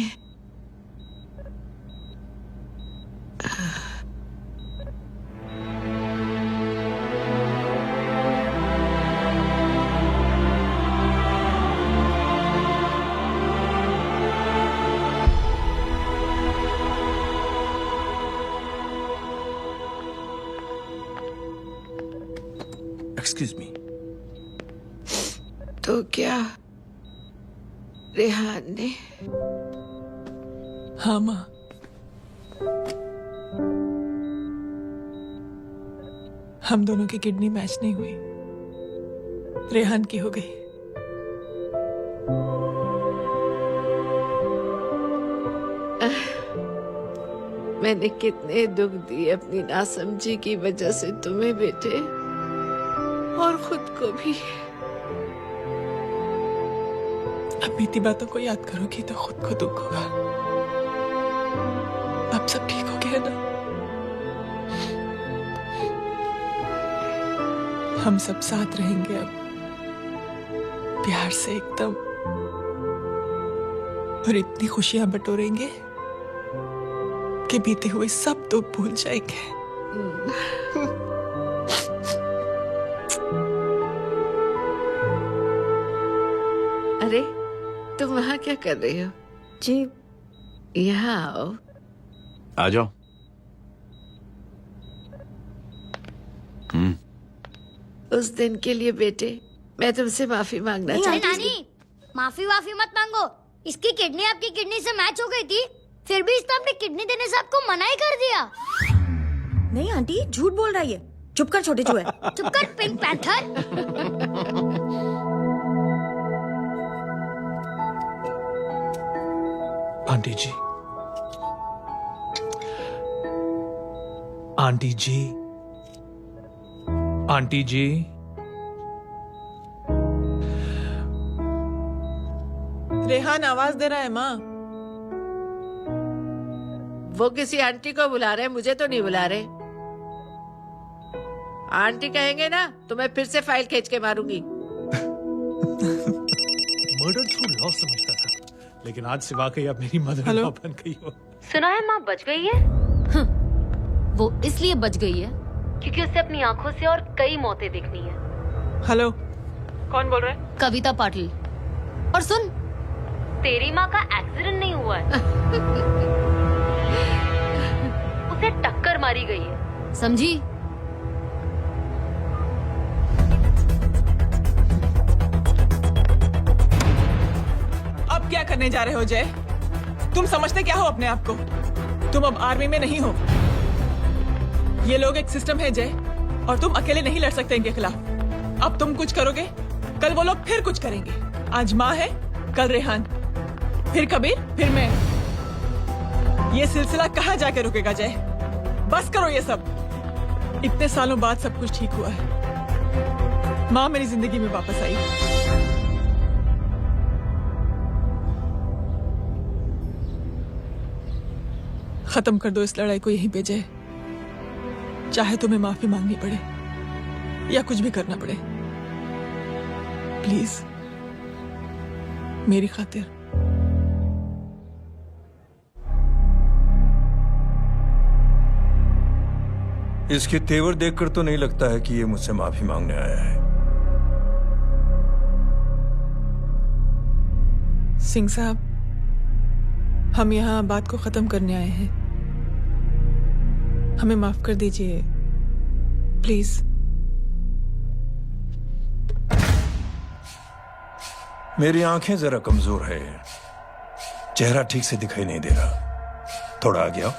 Excuse me. तो क्या रेहान ने? हाँ माँ। हम दोनों की किडनी मैच नहीं हुई, रेहान की हो गई। मैंने कितने दुख दिए अपनी नासमझी की वजह से तुम्हें बेटे, और खुद को भी। अब बीती बातों को याद करोगी तो खुद को दुख होगा। अब सब ठीक हो गया ना? हम सब साथ रहेंगे अब, प्यार से एकदम, और इतनी खुशियां बटोरेंगे कि बीते हुए सब दुख भूल जाएंगे। अरे तुम वहाँ क्या कर रही हो? जी। यहाँ आओ। आ जाओ। उस दिन के लिए बेटे मैं तुमसे माफी मांगना अरे चाहती थी। नानी, माफी वाफी मत मांगो। इसकी किडनी आपकी किडनी से मैच हो गई थी, फिर भी इसने अपनी किडनी देने से आपको मना ही कर दिया। नहीं आंटी, झूठ बोल रही है। चुप कर छोटे चूहे। चुप कर पिंक पैंथर। आंटी जी, आंटी जी, आंटी जी, रेहान आवाज दे रहा है माँ। वो किसी आंटी को बुला रहे, मुझे तो नहीं बुला रहे। आंटी कहेंगे ना तो मैं फिर से फाइल खींच के मारूंगी। मर्डर थ्रू लॉ समझता था, लेकिन आज से वाकई अब मेरी मदर इन लॉ बन गई हो। सुना है माँ बच गई है। वो इसलिए बच गई है क्योंकि उसे अपनी आंखों से और कई मौतें देखनी है। हेलो, कौन बोल रहा है? कविता पाटिल। और सुन, तेरी माँ का एक्सीडेंट नहीं हुआ है। उसे टक्कर मारी गई है, समझी? अब क्या करने जा रहे हो जय? तुम समझते क्या हो अपने आप को? तुम अब आर्मी में नहीं हो। ये लोग एक सिस्टम है जय, और तुम अकेले नहीं लड़ सकते इनके खिलाफ। अब तुम कुछ करोगे, कल वो लोग फिर कुछ करेंगे। आज माँ है, कल रेहान, फिर कबीर, फिर मैं। ये सिलसिला कहाँ जाके रुकेगा जय? बस करो ये सब। इतने सालों बाद सब कुछ ठीक हुआ है। माँ मेरी जिंदगी में वापस आई। खत्म कर दो इस लड़ाई को यहीं पे जय। चाहे तुम्हें माफी मांगनी पड़े या कुछ भी करना पड़े, प्लीज मेरी खातिर। इसके तेवर देखकर तो नहीं लगता है कि ये मुझसे माफी मांगने आया है। सिंह साहब, हम यहाँ बात को खत्म करने आए हैं। हमें माफ कर दीजिए प्लीज। मेरी आंखें जरा कमजोर है, चेहरा ठीक से दिखाई नहीं दे रहा। थोड़ा आगे आओ,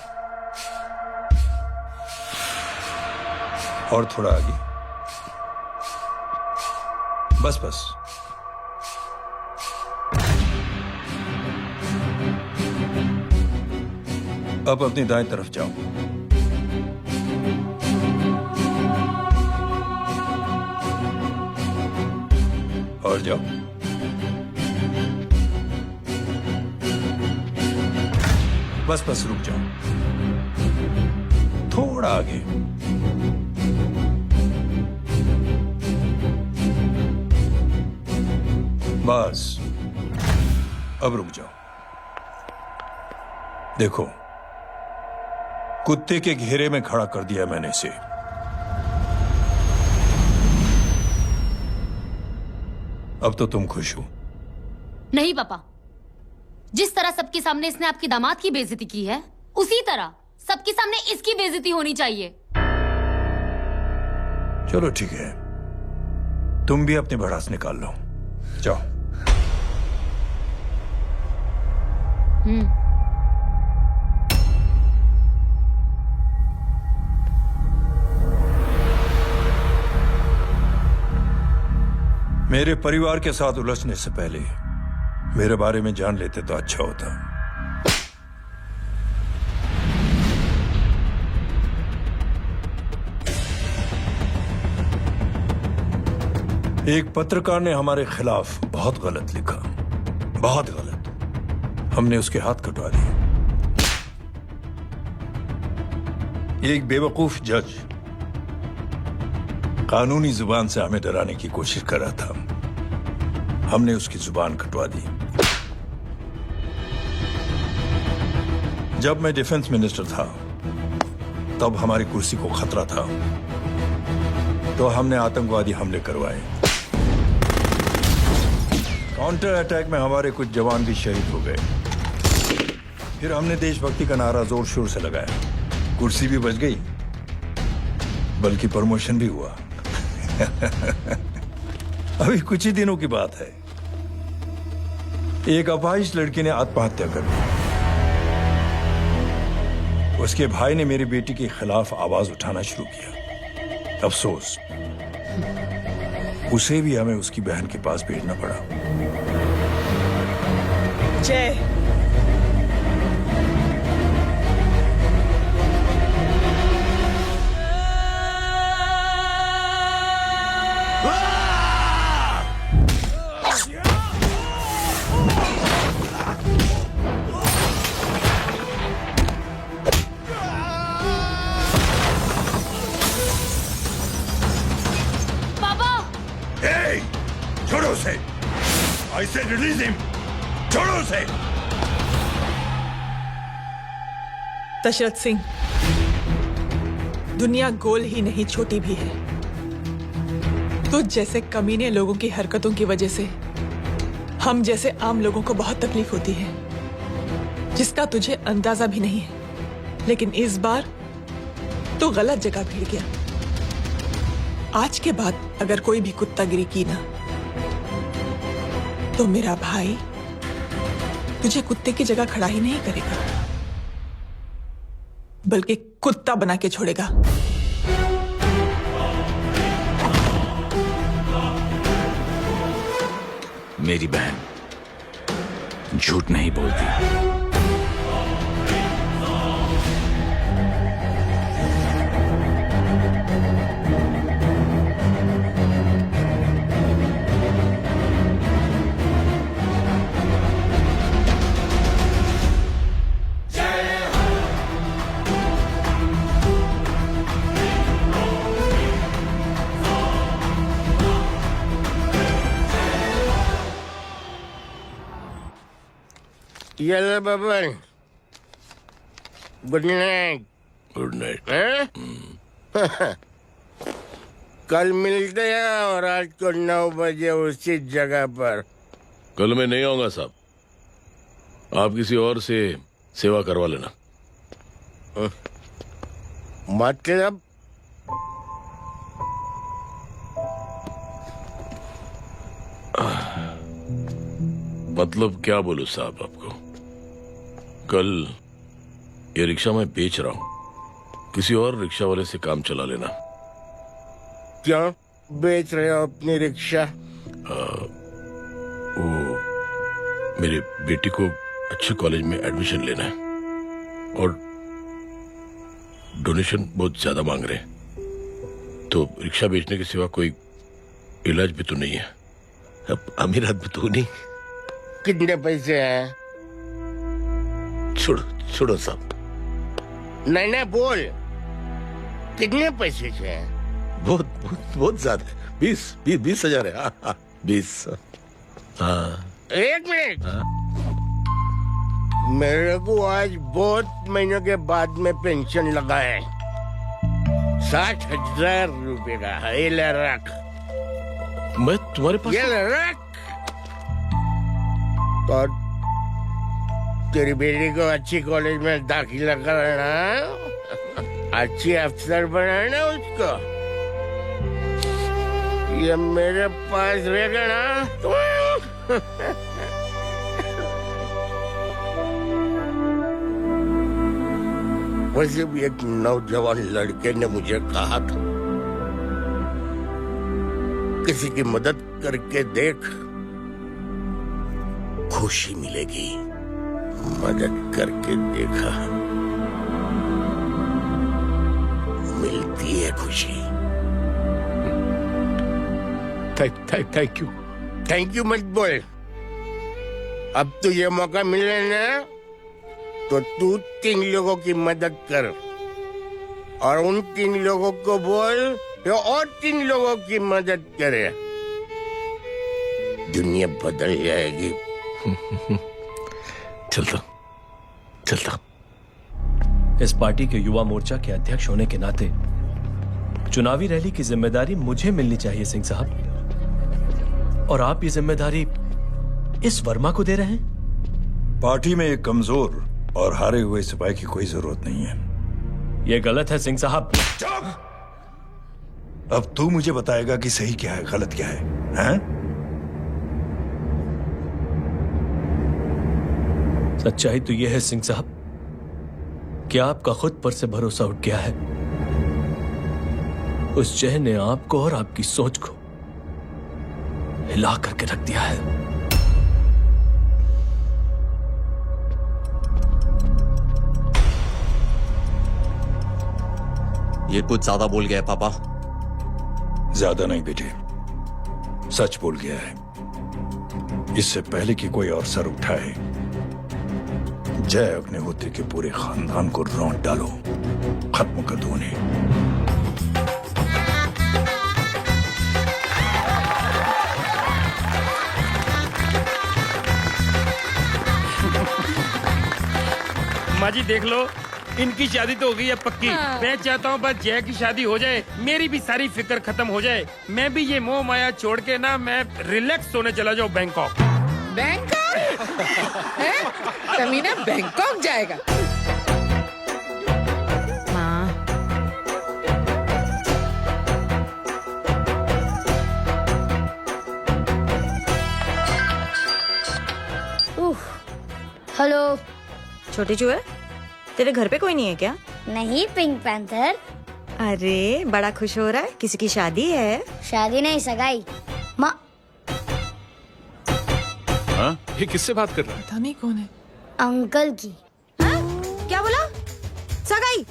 और थोड़ा आगे। बस बस। अब अपनी दाएं तरफ जाओ। और जाओ। बस बस रुक जाओ, थोड़ा आगे। बस अब रुक जाओ। देखो, कुत्ते के घेरे में खड़ा कर दिया मैंने इसे। अब तो तुम खुश हो? नहीं पापा, जिस तरह सबके सामने इसने आपकी दामाद की बेइज्जती की है, उसी तरह सबके सामने इसकी बेइज्जती होनी चाहिए। चलो ठीक है, तुम भी अपनी भड़ास निकाल लो। जाओ। मेरे परिवार के साथ उलझने से पहले मेरे बारे में जान लेते तो अच्छा होता। एक पत्रकार ने हमारे खिलाफ बहुत गलत लिखा, बहुत गलत। हमने उसके हाथ कटवा दिए। एक बेवकूफ जज कानूनी जुबान से हमें डराने की कोशिश कर रहा था। हमने उसकी जुबान कटवा दी। जब मैं डिफेंस मिनिस्टर था, तब हमारी कुर्सी को खतरा था, तो हमने आतंकवादी हमले करवाए। काउंटर अटैक में हमारे कुछ जवान भी शहीद हो गए। फिर हमने देशभक्ति का नारा जोर शोर से लगाया। कुर्सी भी बच गई, बल्कि प्रमोशन भी हुआ। अभी कुछ ही दिनों की बात है, एक अपाहिज लड़की ने आत्महत्या कर ली। उसके भाई ने मेरी बेटी के खिलाफ आवाज उठाना शुरू किया। अफसोस, उसे भी हमें उसकी बहन के पास भेजना पड़ा। जय, छोड़ो उसे। I said release him. छोड़ो उसे। दशरथ सिंह, दुनिया गोल ही नहीं छोटी भी है। तुझ जैसे कमीने लोगों की हरकतों की वजह से हम जैसे आम लोगों को बहुत तकलीफ होती है, जिसका तुझे अंदाजा भी नहीं है। लेकिन इस बार तू गलत जगह भिड़ गया। आज के बाद अगर कोई भी कुत्तागिरी की ना, तो मेरा भाई तुझे कुत्ते की जगह खड़ा ही नहीं करेगा, बल्कि कुत्ता बना के छोड़ेगा। मेरी बहन झूठ नहीं बोलती। Yellow Baban, good night. Good night. कल मिलते हैं और रात को 9 बजे उसी जगह पर। कल मैं नहीं आऊंगा साहब, आप किसी और से सेवा करवा लेना। मतलब मतलब क्या बोलूं साहब आपको। कल ये रिक्शा मैं बेच रहा हूं, किसी और रिक्शा वाले से काम चला लेना। क्यों बेच रहे हो अपनी रिक्शा? वो मेरे बेटी को अच्छे कॉलेज में एडमिशन लेना है और डोनेशन बहुत ज्यादा मांग रहे हैं, तो रिक्शा बेचने के सिवा कोई इलाज भी तो नहीं है। अब अमीर आदमी तो नहीं। कितने पैसे हैं? छोड़ो साहब। नहीं बोल, कितने पैसे हैं? बहुत ज्यादा है। 20,000 है। 20। हाँ। एक मिनट। मेरे को आज बहुत महीनों के बाद में पेंशन लगा है, 60,000 रुपए का। ये ले रख। मैं तुम्हारे पास? ये ले रख। और तेरी बेटी को अच्छी कॉलेज में दाखिला कराना, अच्छी अफसर बनाना उसको। ये मेरे पास रहेगा ना तो वैसे भी एक नौजवान लड़के ने मुझे कहा था, किसी की मदद करके देख, खुशी मिलेगी। मदद करके देखा, मिलती है खुशी। थैंक यू मत बोल। अब तो ये मौका मिले ना, तो तू 3 लोगों की मदद कर और उन 3 लोगों को बोल तो और 3 लोगों की मदद करे। दुनिया बदल जाएगी। चलता। इस पार्टी के युवा मोर्चा के अध्यक्ष होने के नाते चुनावी रैली की जिम्मेदारी मुझे मिलनी चाहिए सिंह साहब, और आप ये जिम्मेदारी इस वर्मा को दे रहे हैं। पार्टी में एक कमजोर और हारे हुए सिपाही की कोई जरूरत नहीं है। यह गलत है सिंह साहब। अब तू मुझे बताएगा कि सही क्या है, गलत क्या है, हैं? सच्चाई तो यह है सिंह साहब कि आपका खुद पर से भरोसा उठ गया है। उस जय ने आपको और आपकी सोच को हिला करके रख दिया है। ये कुछ ज्यादा बोल गया है पापा। ज्यादा नहीं बेटे, सच बोल गया है। इससे पहले कि कोई और सर उठाए, जय अग्निहोत्री के पूरे खानदान को रौंद डालो, खत्म कर दो उन्हें। माँ जी देख लो, इनकी शादी तो हो गई है पक्की। हाँ। मैं चाहता हूँ बस जय की शादी हो जाए, मेरी भी सारी फिक्र खत्म हो जाए, मैं भी ये मोह माया छोड़ के ना मैं रिलैक्स होने चला जाऊँ बैंकॉक। बैंकॉक? कमीना बैंकॉक जाएगा? हेलो। छोटे चूहे, तेरे घर पे कोई नहीं है क्या? नहीं, पिंक पैंथर। अरे बड़ा खुश हो रहा है, किसी की शादी है? शादी नहीं, सगाई। माँ ये किससे बात कर रहा है? पता नहीं कौन है। अंकल की। क्या बोला? सगाई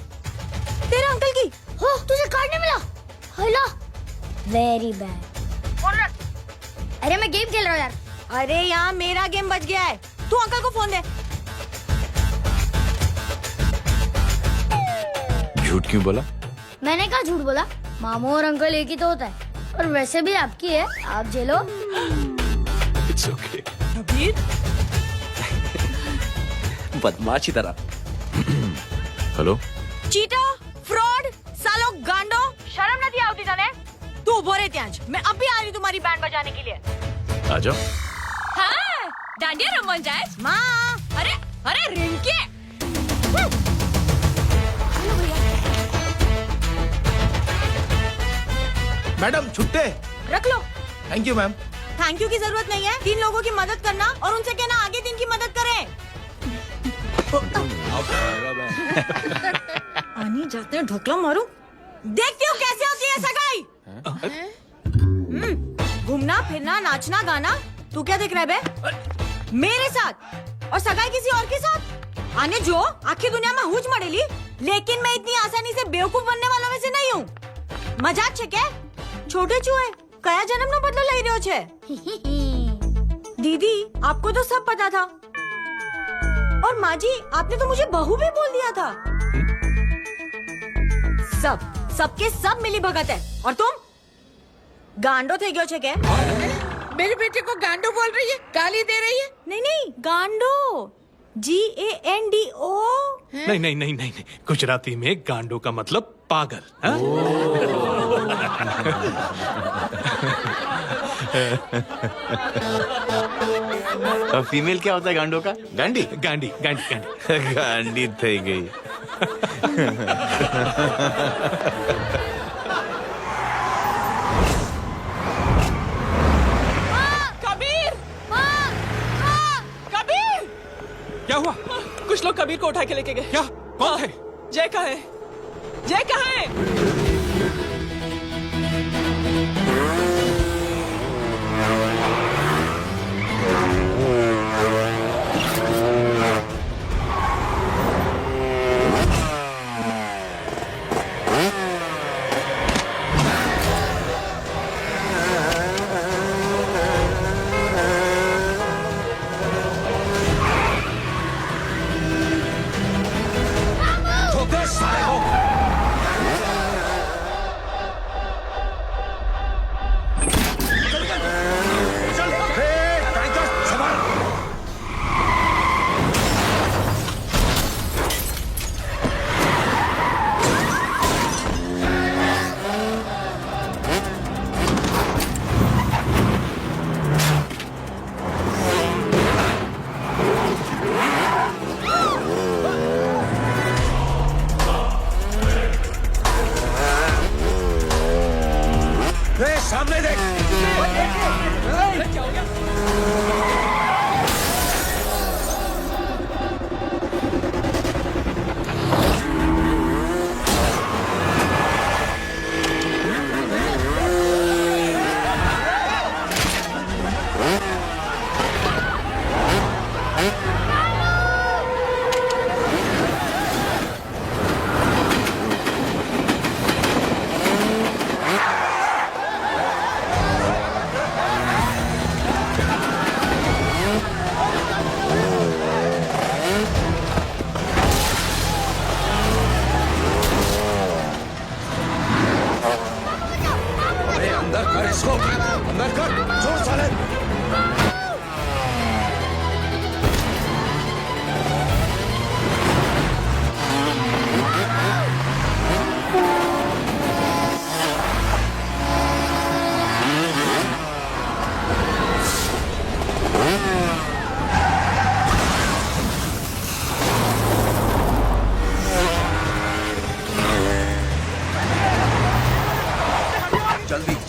तेरे अंकल की? हो, तुझे कार्ड नहीं मिला? Hello, very bad. फोन रख। अरे मैं गेम खेल रहा हूँ यार। अरे यहाँ मेरा गेम बच गया है, तू अंकल को फोन दे। झूठ क्यों बोला? मैंने कहा झूठ बोला? मामू और अंकल एक ही तो होता है, और वैसे भी आपकी है, आप झेलो। It's okay. कबीर, बदमाश की तरह। हेलो, चीटा, फ्रॉड, सालो गांडो, शर्म नहीं आती तने? तू उभो रे त्याज, मैं अभी आ रही तुम्हारी बैंड बजाने के लिए। आ जाओ। हाँ, डांडिया रमन जाए। माँ, अरे अरे रिंकी, मैडम छुट्टे। रख लो। Thank you ma'am. Thank you की जरूरत नहीं है, 3 लोगों की मदद करना और उनसे कहना आगे 3 की मदद करें। आनी जाते हैं ढोकला मारूं, देखती हूँ कैसे होती है सगाई। घूमना फिरना नाचना गाना, तू क्या देख रहा है बे? मेरे साथ और सगाई किसी और के साथ? आने जो आखिर दुनिया में हुज मड़ेली, लेकिन मैं इतनी आसानी से बेवकूफ बनने वालों में से नहीं हूँ। मजाक छे क्या? छोटे चूहे कया जन्म नो बदलो लई रह्यो छे? दीदी आपको तो सब पता था, और माँ जी आपने तो मुझे बहू भी बोल दिया था। सबके सब मिली भगत है, और तुम गांडो थे गयो छे क्या? मेरे बेटे को गांडो बोल रही है, गाली दे रही है? नहीं गांडो, GANDO। नहीं नहीं नहीं नहीं नहीं, गुजराती में गांडो का मतलब पागल। हाँ? फीमेल क्या होता है गांडो का? गांडी गांडी गांडी गांडी गांडी थई गई। कबीर, कबीर, क्या हुआ? कुछ लोग कबीर को उठा के लेके गए। क्या? कौन थे? जय कहाँ है? जय कहाँ है?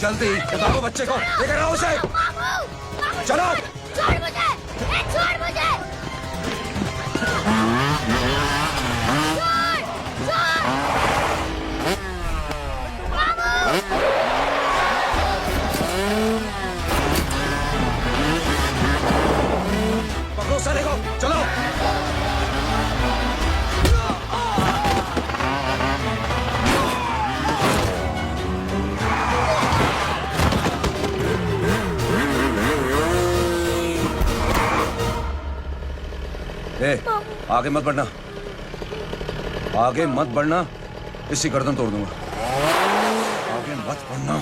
जल्दी उतारो बच्चे को, लेकर आओ उसे। चलो। छोड़ मुझे, छोड़ मुझे। पकड़ो साले को, चलो। आगे मत बढ़ना, आगे मत बढ़ना, इसकी गर्दन तोड़ दूंगा। आगे मत बढ़ना।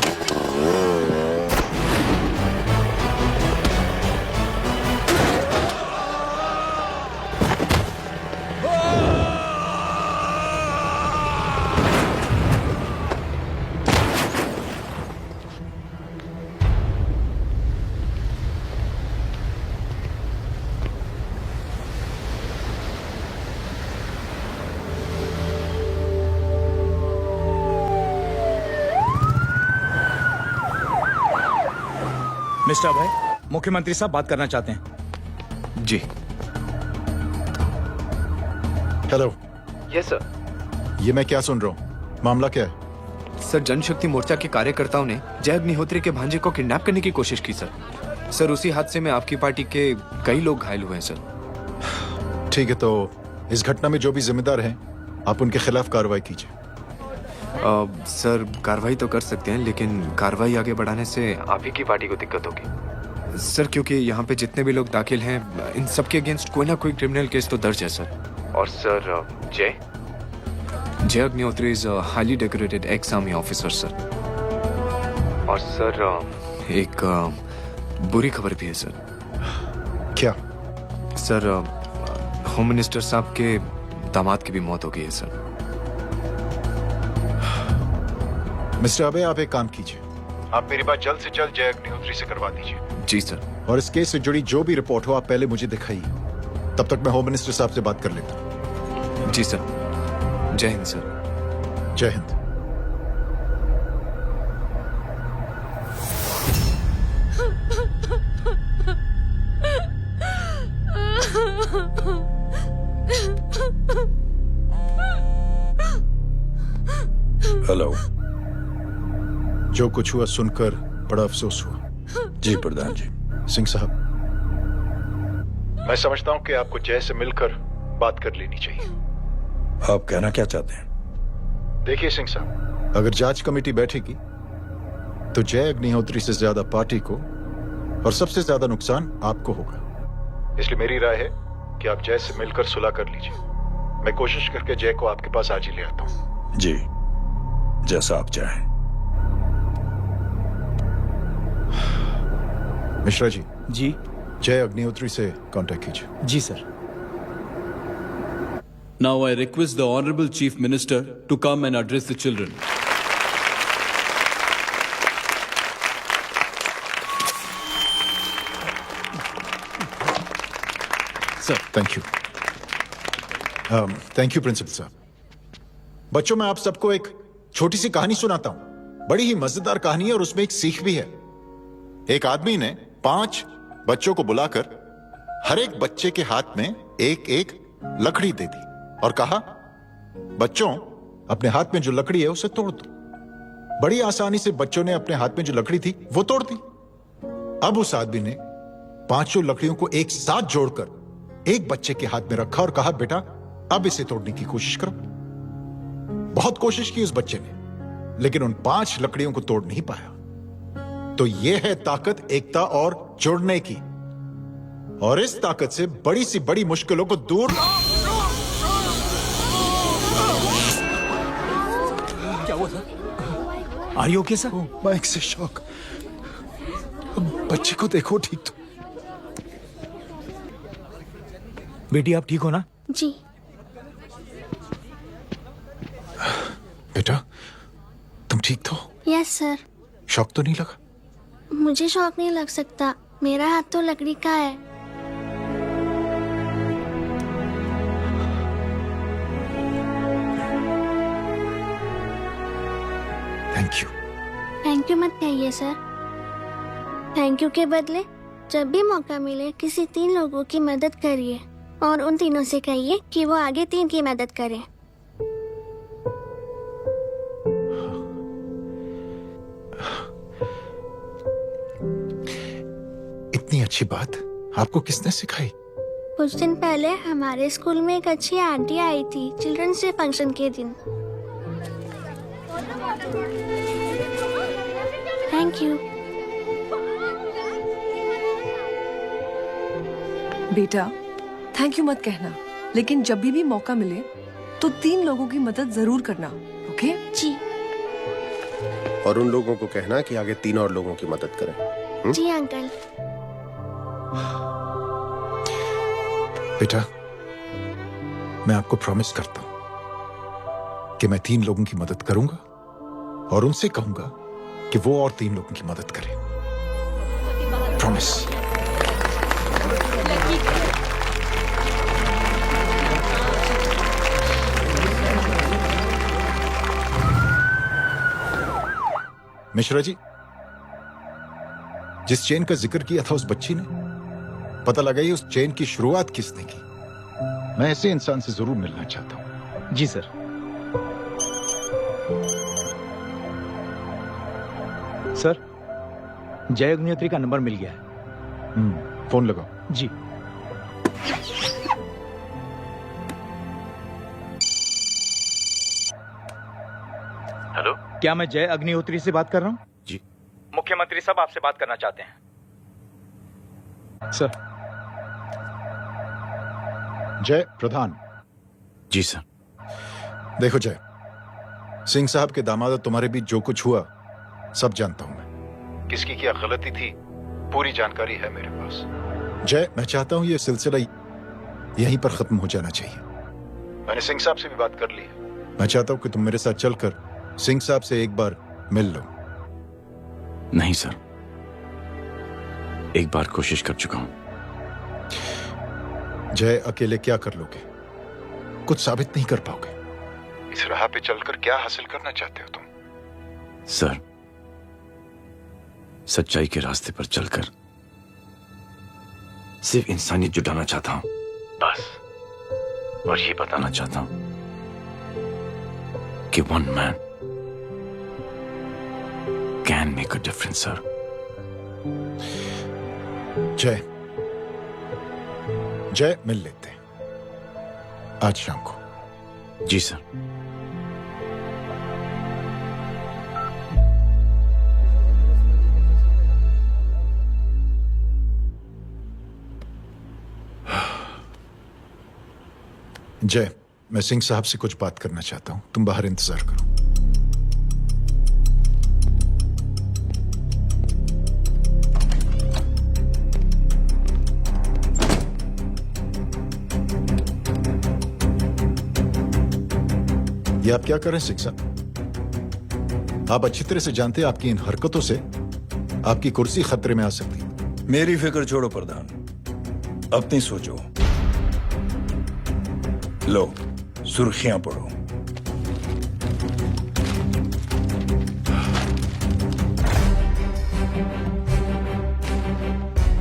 मिस्टर अभय, मुख्यमंत्री साहब बात करना चाहते हैं। जी। हेलो। Yes sir. ये मैं क्या सुन रहा हूँ, मामला क्या है? सर, जनशक्ति मोर्चा के कार्यकर्ताओं ने जय अग्निहोत्री के भांजे को किडनैप करने की कोशिश की सर। उसी हादसे में आपकी पार्टी के कई लोग घायल हुए हैं सर। ठीक है, तो इस घटना में जो भी जिम्मेदार हैं, आप उनके खिलाफ कार्रवाई कीजिए। सर, कार्रवाई तो कर सकते हैं, लेकिन कार्रवाई आगे बढ़ाने से आप ही की पार्टी को दिक्कत होगी सर, क्योंकि यहाँ पे जितने भी लोग दाखिल हैं, इन सबके अगेंस्ट कोई ना कोई क्रिमिनल केस तो दर्ज है सर। और सर, जय Agnihotri is highly decorated ex army officer sir. और सर, एक बुरी खबर भी है सर। क्या? सर, होम मिनिस्टर साहब के दामाद की भी मौत हो गई है सर। मिस्टर अबे, आप एक काम कीजिए, आप मेरी बात जल्द से जल्द जय अग्निहोत्री से करवा दीजिए। जी सर। और इस केस से जुड़ी जो भी रिपोर्ट हो, आप पहले मुझे दिखाइए, तब तक मैं होम मिनिस्टर साहब से बात कर लेता हूँ। जी सर। जय हिंद सर। जय हिंद। हेलो। जो कुछ हुआ सुनकर बड़ा अफसोस हुआ। जी प्रधान जी। सिंह साहब, मैं समझता हूं कि आपको जय से मिलकर बात कर लेनी चाहिए। आप कहना क्या चाहते हैं? देखिए सिंह साहब, अगर जांच कमेटी बैठेगी तो जय अग्निहोत्री से ज्यादा पार्टी को और सबसे ज्यादा नुकसान आपको होगा। इसलिए मेरी राय है कि आप जय से मिलकर सुलह कर लीजिए। मैं कोशिश करके जय को आपके पास आज ही ले आता हूं। जी, जैसा आप चाहें। मिश्रा जी। जी। जय अग्निहोत्री से कांटेक्ट कीजिए। जी sir. Now I request the Honorable Chief Minister to come and address the children. Sir, thank you. Thank you principal साहब। बच्चों, मैं आप सबको एक छोटी सी कहानी सुनाता हूं। बड़ी ही मजेदार कहानी है और उसमें एक सीख भी है। एक आदमी ने 5 बच्चों को बुलाकर हर एक बच्चे के हाथ में एक एक लकड़ी दे दी और कहा, बच्चों, अपने हाथ में जो लकड़ी है उसे तोड़ दो। बड़ी आसानी से बच्चों ने अपने हाथ में जो लकड़ी थी वो तोड़ दी। अब उस आदमी ने 5 लकड़ियों को एक साथ जोड़कर एक बच्चे के हाथ में रखा और कहा, बेटा, अब इसे तोड़ने की कोशिश करो। बहुत कोशिश की उस बच्चे ने, लेकिन उन 5 लकड़ियों को तोड़ नहीं पाया। तो यह है ताकत एकता और जोड़ने की। और इस ताकत से बड़ी सी बड़ी मुश्किलों को दूर। क्या हुआ sir? Are you okay sir? Mike से शॉक। बच्चे को देखो ठीक तो। बेटी, आप ठीक हो ना? जी। बेटा, तुम ठीक तो? Yes sir. शॉक तो नहीं लगा? मुझे शौक नहीं लग सकता, मेरा हाथ तो लकड़ी का है। Thank you. थैंक यू मत कहिए सर। थैंक यू के बदले जब भी मौका मिले किसी 3 लोगों की मदद करिए और उन तीनों से कहिए कि वो आगे 3 की मदद करें। इतनी अच्छी बात आपको किसने सिखाई? कुछ दिन पहले हमारे स्कूल में एक अच्छी आंटी आई थी चिल्ड्रंस डे फंक्शन के दिन। Thank you. बेटा थैंक यू मत कहना, लेकिन जब भी मौका मिले तो 3 लोगों की मदद जरूर करना, ओके? जी। और उन लोगों को कहना कि आगे 3 और लोगों की मदद करें। जी अंकल। बेटा मैं आपको प्रॉमिस करता हूं कि मैं 3 लोगों की मदद करूंगा और उनसे कहूंगा कि वो और 3 लोगों की मदद करें। प्रॉमिस। मिश्रा जी, जिस चेन का जिक्र किया था उस बच्ची ने, पता लगाइए उस चेन की शुरुआत किसने की। मैं ऐसे इंसान से जरूर मिलना चाहता हूं। जी सर। सर जय अग्निहोत्री का नंबर मिल गया है। फोन लगाओ। जी। हेलो, क्या मैं जय अग्निहोत्री से बात कर रहा हूँ? जी। मुख्यमंत्री साहब आपसे बात करना चाहते हैं सर। जय प्रधान। जी सर। देखो जय, सिंह साहब के दामाद तुम्हारे बीच जो कुछ हुआ सब जानता हूं मैं। किसकी क्या गलती थी पूरी जानकारी है मेरे पास। जय मैं चाहता हूं ये सिलसिला यहीं पर खत्म हो जाना चाहिए। मैंने सिंह साहब से भी बात कर ली है। मैं चाहता हूं कि तुम मेरे साथ चलकर सिंह साहब से एक बार मिल लो। नहीं सर, एक बार कोशिश कर चुका हूं। जय अकेले क्या कर लोगे? कुछ साबित नहीं कर पाओगे। इस राह पे चलकर क्या हासिल करना चाहते हो तुम? सर, सच्चाई के रास्ते पर चलकर सिर्फ इंसानियत जुटाना चाहता हूं, बस। और ये बताना चाहता हूं कि one man can make a difference sir. जय जय मिल लेते हैं आज शाम को। जी सर। जय मैं सिंह साहब से कुछ बात करना चाहता हूं, तुम बाहर इंतजार करो। ये आप क्या कर रहे हैं सिंह साहब? आप अच्छी तरह से जानते हैं आपकी इन हरकतों से आपकी कुर्सी खतरे में आ सकती है। मेरी फिक्र छोड़ो प्रधान, अपनी सोचो। लो सुर्खियां पढ़ो।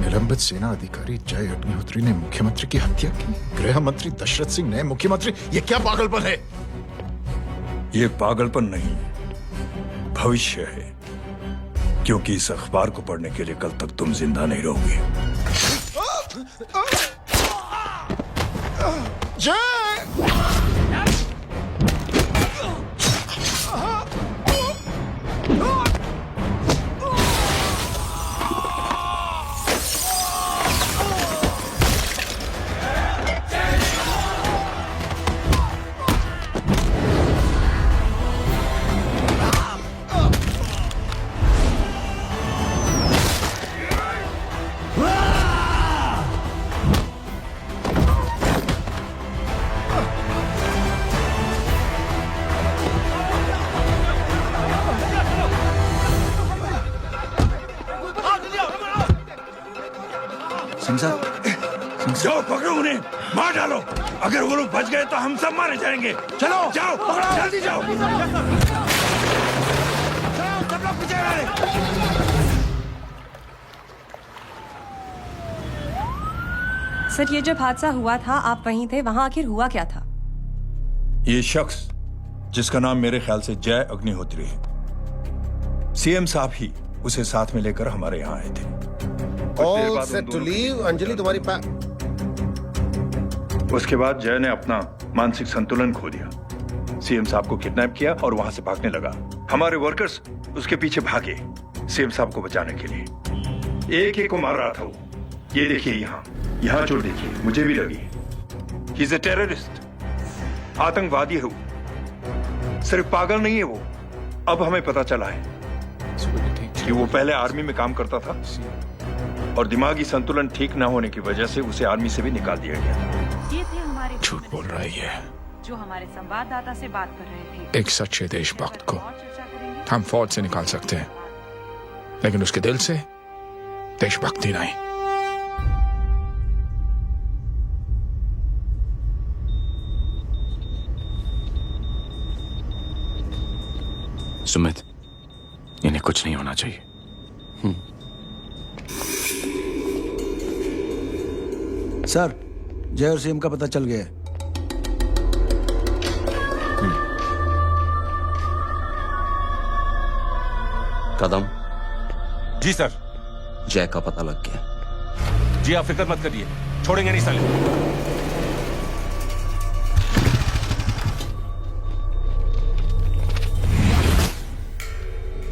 निलंबित सेना अधिकारी जय अग्निहोत्री ने मुख्यमंत्री की हत्या की। गृह मंत्री दशरथ सिंह ने मुख्यमंत्री, ये क्या पागलपन है? ये पागलपन नहीं, भविष्य है, क्योंकि इस अखबार को पढ़ने के लिए कल तक तुम जिंदा नहीं रहोगे। जाओ पकड़ो उन्हें, मार डालो। अगर वो लोग बच गए तो हम सब मारे जाएंगे। चलो जाओ, जल्दी जाओ। सब लोग पीछे सर, ये जब हादसा हुआ था आप वहीं थे, वहां आखिर हुआ क्या था? ये शख्स जिसका नाम मेरे ख्याल से जय अग्निहोत्री है, सीएम साहब ही उसे साथ में लेकर हमारे यहाँ आए थे। All set to leave. Anjali तुम्हारी उसके बाद जय ने अपना मानसिक संतुलन खो दिया, सीएम साहब को किडनैप किया और वहां से भागने लगा। हमारे वर्कर्स उसके पीछे भागे सीएम साहब को बचाने के लिए। एक एक को मार रहा था वो। ये देखिए यहाँ चोट देखिए, मुझे भी लगी। ही इज अ टेररिस्ट, आतंकवादी है वो, सिर्फ पागल नहीं है वो। अब हमें पता चला है कि वो पहले आर्मी में काम करता था और दिमागी संतुलन ठीक न होने की वजह से उसे आर्मी से भी निकाल दिया गया। ये थे हमारे झूठ बोल रहा है ये। जो हमारे संवाददाता से बात कर रहे थे। एक सच्चे देशभक्त को हम फौज से निकाल सकते हैं, लेकिन उसके दिल से देशभक्ति नहीं। सुमित, इन्हें कुछ नहीं होना चाहिए। सर, जय और सीएम का पता चल गया है। कदम। जी सर। जय का पता लग गया। जी आप फिक्र मत करिए, छोड़ेंगे नहीं साले।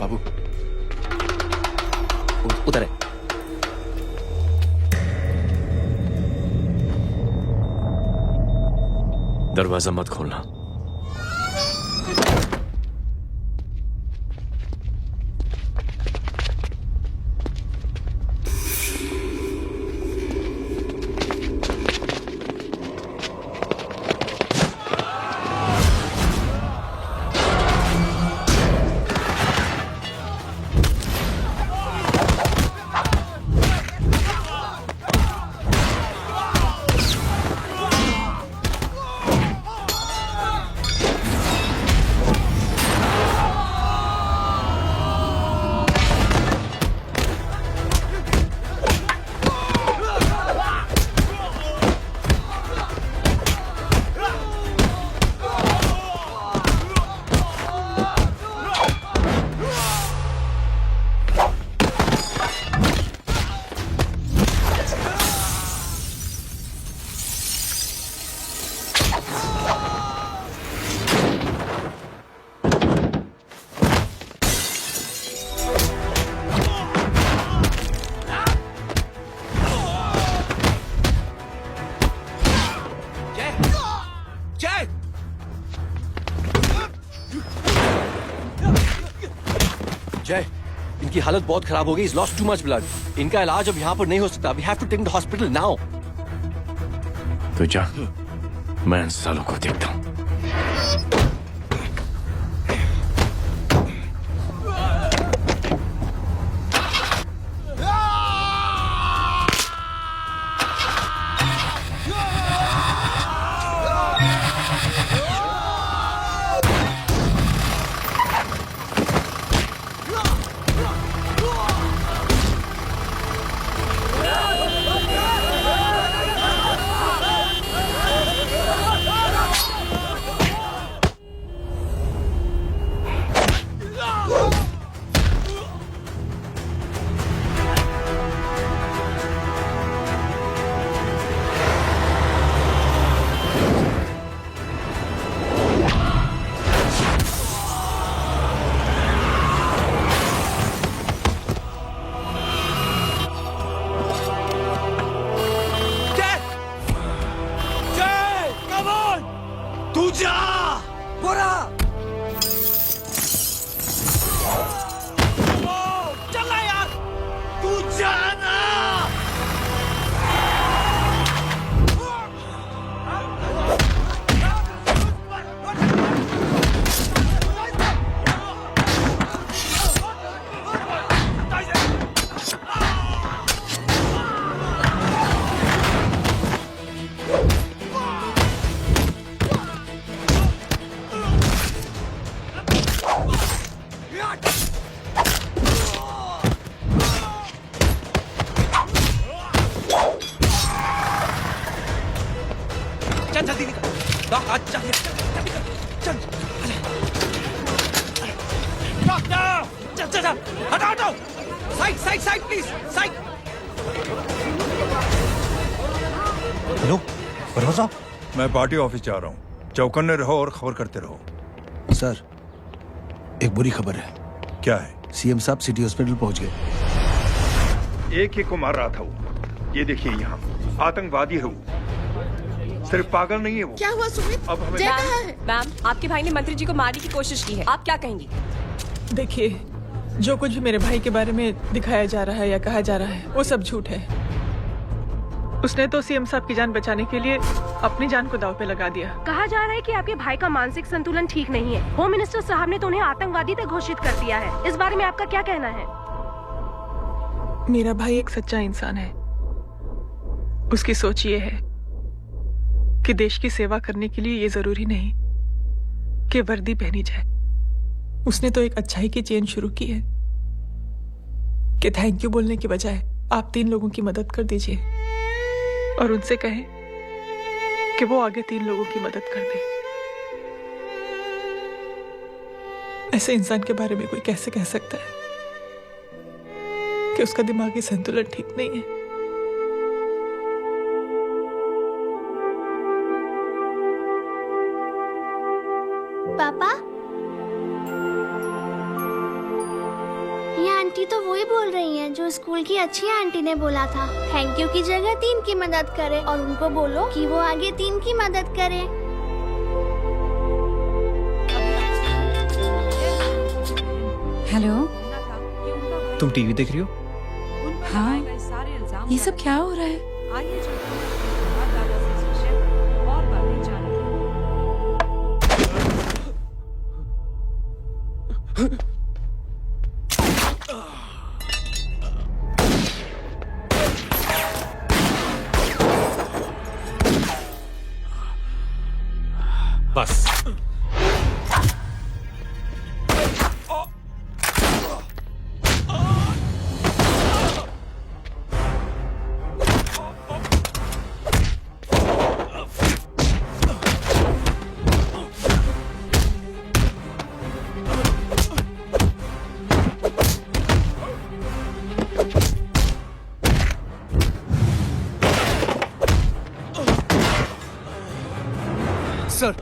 बाबू उधर है। दरवाजा मत खोलना। जय, इनकी हालत बहुत खराब हो गई। He's lost too much blood. इनका इलाज अब यहाँ पर नहीं हो सकता। We have to take him to hospital now. तो जा, मैं इन सालों को देखता हूँ। हटाओ side side side please side. Hello परवा साहब, मैं पार्टी ऑफिस जा रहा हूँ। चौकन्ने रहो और खबर करते रहो। सर, एक बुरी खबर है। क्या है? सीएम साहब सिटी हॉस्पिटल पहुंच गए। एक ही को मार रहा था वो। ये देखिए यहाँ आतंकवादी है वो, सिर्फ पागल नहीं है वो। क्या हुआ सुमित? अब हमें मैम, आपके भाई ने मंत्री जी को मारने की कोशिश की है, आप क्या कहेंगी? देखिए, जो कुछ भी मेरे भाई के बारे में दिखाया जा रहा है या कहा जा रहा है वो सब झूठ है। उसने तो सीएम साहब की जान बचाने के लिए अपनी जान को दांव पे लगा दिया। कहा जा रहा है कि आपके भाई का मानसिक संतुलन ठीक नहीं है। होम मिनिस्टर साहब ने तो उन्हें आतंकवादी तक घोषित कर दिया है। इस बारे में आपका क्या कहना है? मेरा भाई एक सच्चा इंसान है। उसकी सोच ये है कि देश की सेवा करने के लिए ये जरूरी नहीं कि वर्दी पहनी जाए। उसने तो एक अच्छाई की चेन शुरू की है कि थैंक यू बोलने के बजाय आप 3 लोगों की मदद कर दीजिए और उनसे कहें कि वो आगे 3 लोगों की मदद कर दे। ऐसे इंसान के बारे में कोई कैसे कह सकता है कि उसका दिमागी संतुलन ठीक नहीं है? पापा, ये आंटी तो वही बोल रही हैं जो स्कूल की अच्छी आंटी ने बोला था, थैंक यू की जगह 3 की मदद करे और उनको बोलो कि वो आगे 3 की मदद करे। हेलो, तुम टीवी देख रही हो? हाँ, ये सब क्या हो रहा है? बस सर,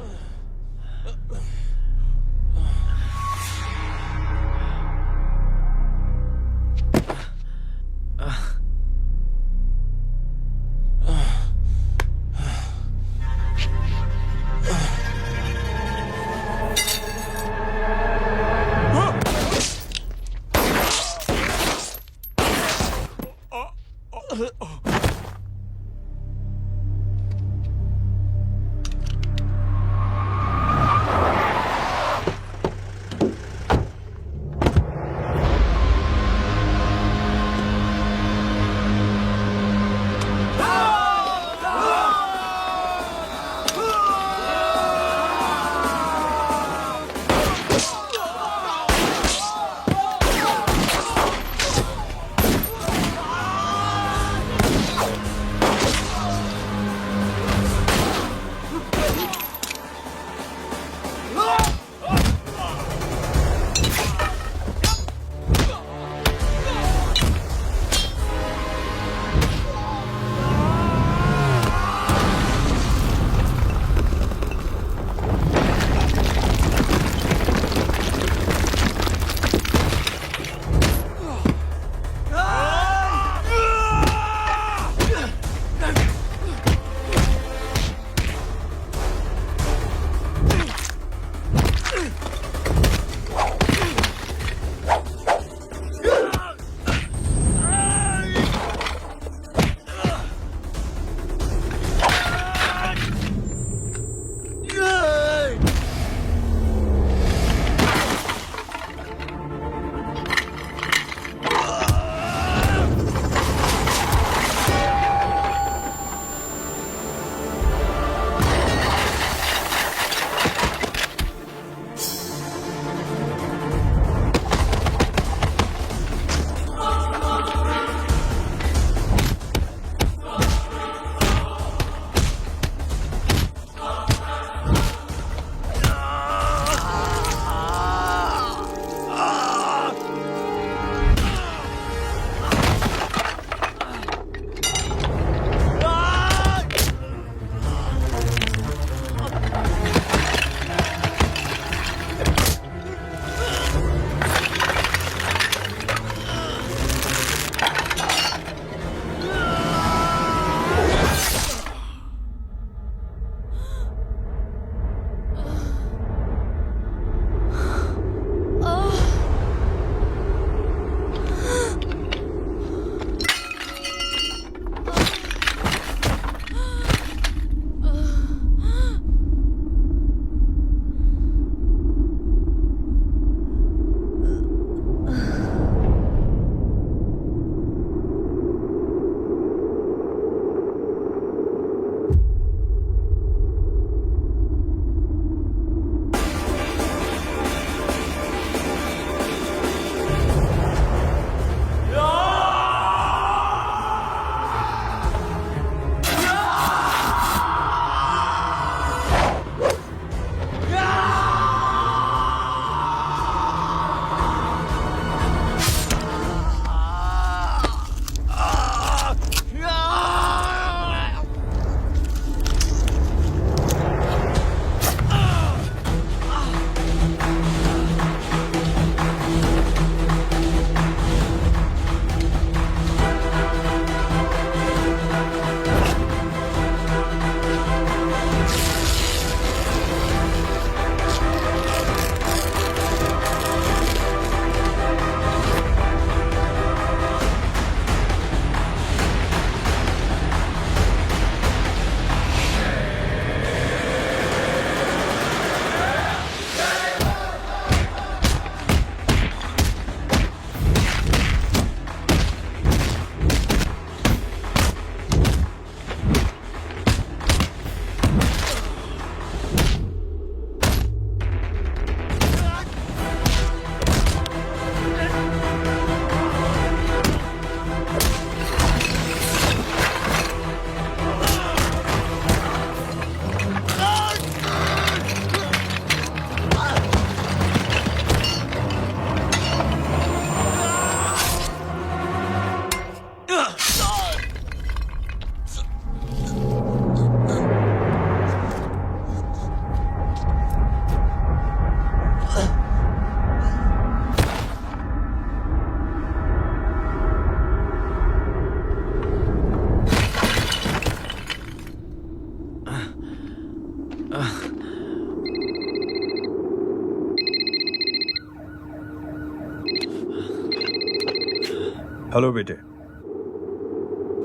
हेलो बेटे।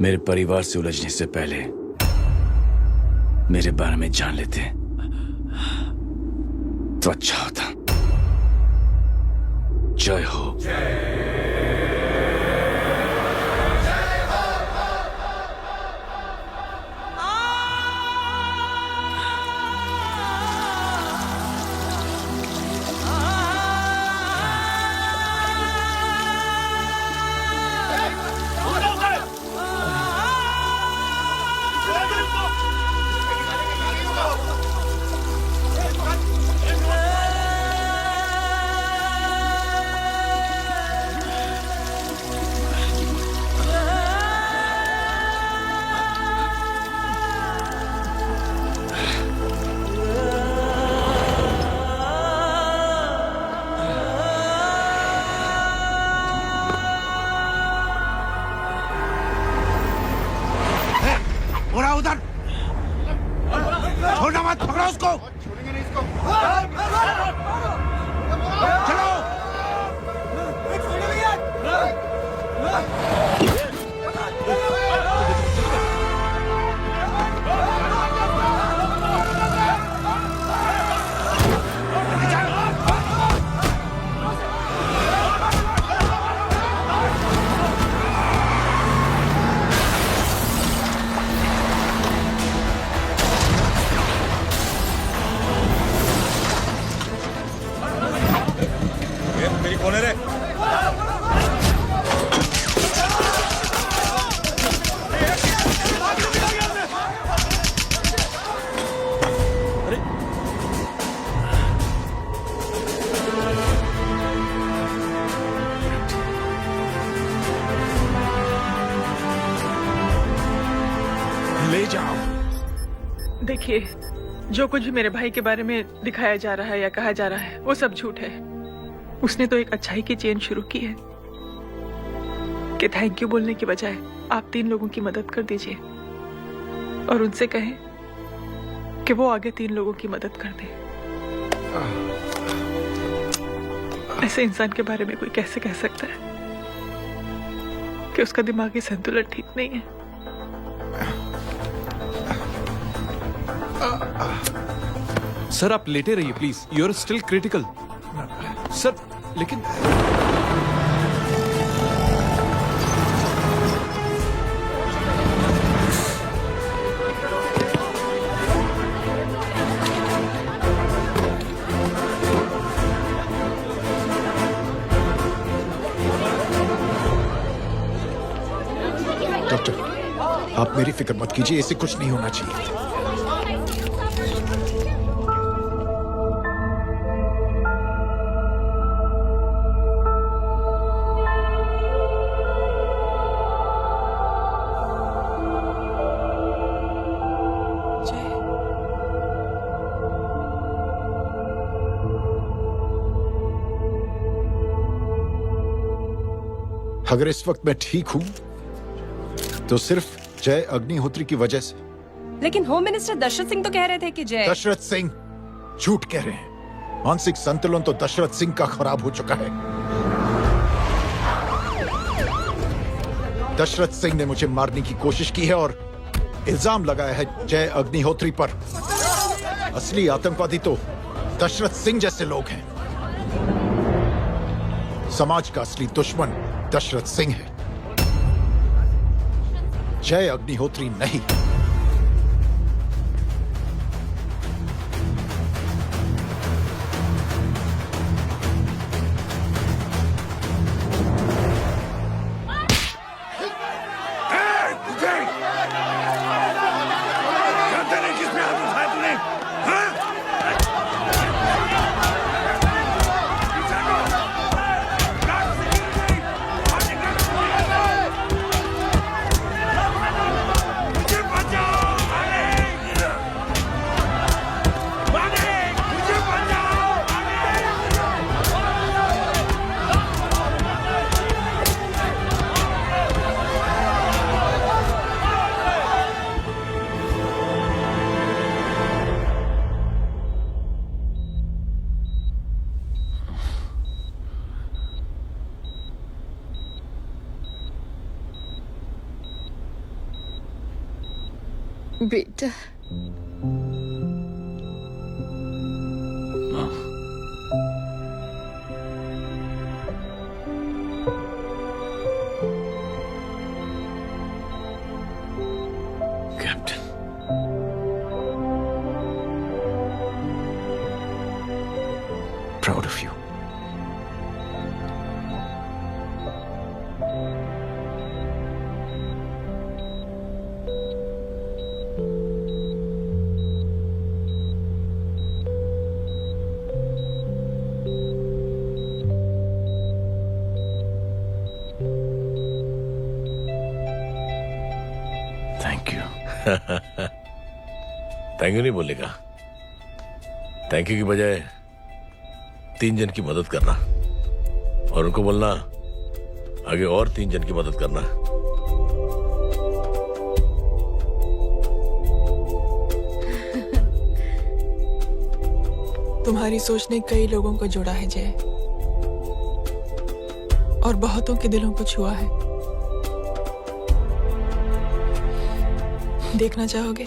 मेरे परिवार से उलझने से पहले मेरे बारे में जान लेते तो अच्छा होता। जय हो। उधर छोड़ना मत, पकड़ो उसको। चलो। मेरी कौन है रे? ले जाओ। देखिए, जो कुछ भी मेरे भाई के बारे में दिखाया जा रहा है या कहा जा रहा है वो सब झूठ है। उसने तो एक अच्छाई की चेन शुरू की है कि थैंक यू बोलने की बजाय आप 3 लोगों की मदद कर दीजिए और उनसे कहें कि वो आगे 3 लोगों की मदद कर दे। ऐसे इंसान के बारे में कोई कैसे कह सकता है कि उसका दिमागी संतुलन ठीक नहीं है? सर आप लेटे रहिए please, you are still critical. Sir लेकिन डॉक्टर, आप मेरी फिक्र मत कीजिए, इसे कुछ नहीं होना चाहिए। अगर इस वक्त मैं ठीक हूं तो सिर्फ जय अग्निहोत्री की वजह से। लेकिन होम मिनिस्टर दशरथ सिंह तो कह रहे थे कि जय। दशरथ सिंह झूठ कह रहे हैं। मानसिक संतुलन तो दशरथ सिंह का खराब हो चुका है। दशरथ सिंह ने मुझे मारने की कोशिश की है और इल्जाम लगाया है जय अग्निहोत्री पर। असली आतंकवादी तो दशरथ सिंह जैसे लोग हैं। समाज का असली दुश्मन दशरथ सिंह है, जय अग्निहोत्री नहीं। मुझे बेटा captain, proud of you. Thank you. Thank you नहीं बोलेगा, थैंक यू की बजाय 3 जन की मदद करना और उनको बोलना आगे और 3 जन की मदद करना। तुम्हारी सोच ने कई लोगों को जोड़ा है जय, और बहुतों के दिलों को छुआ है। देखना चाहोगे?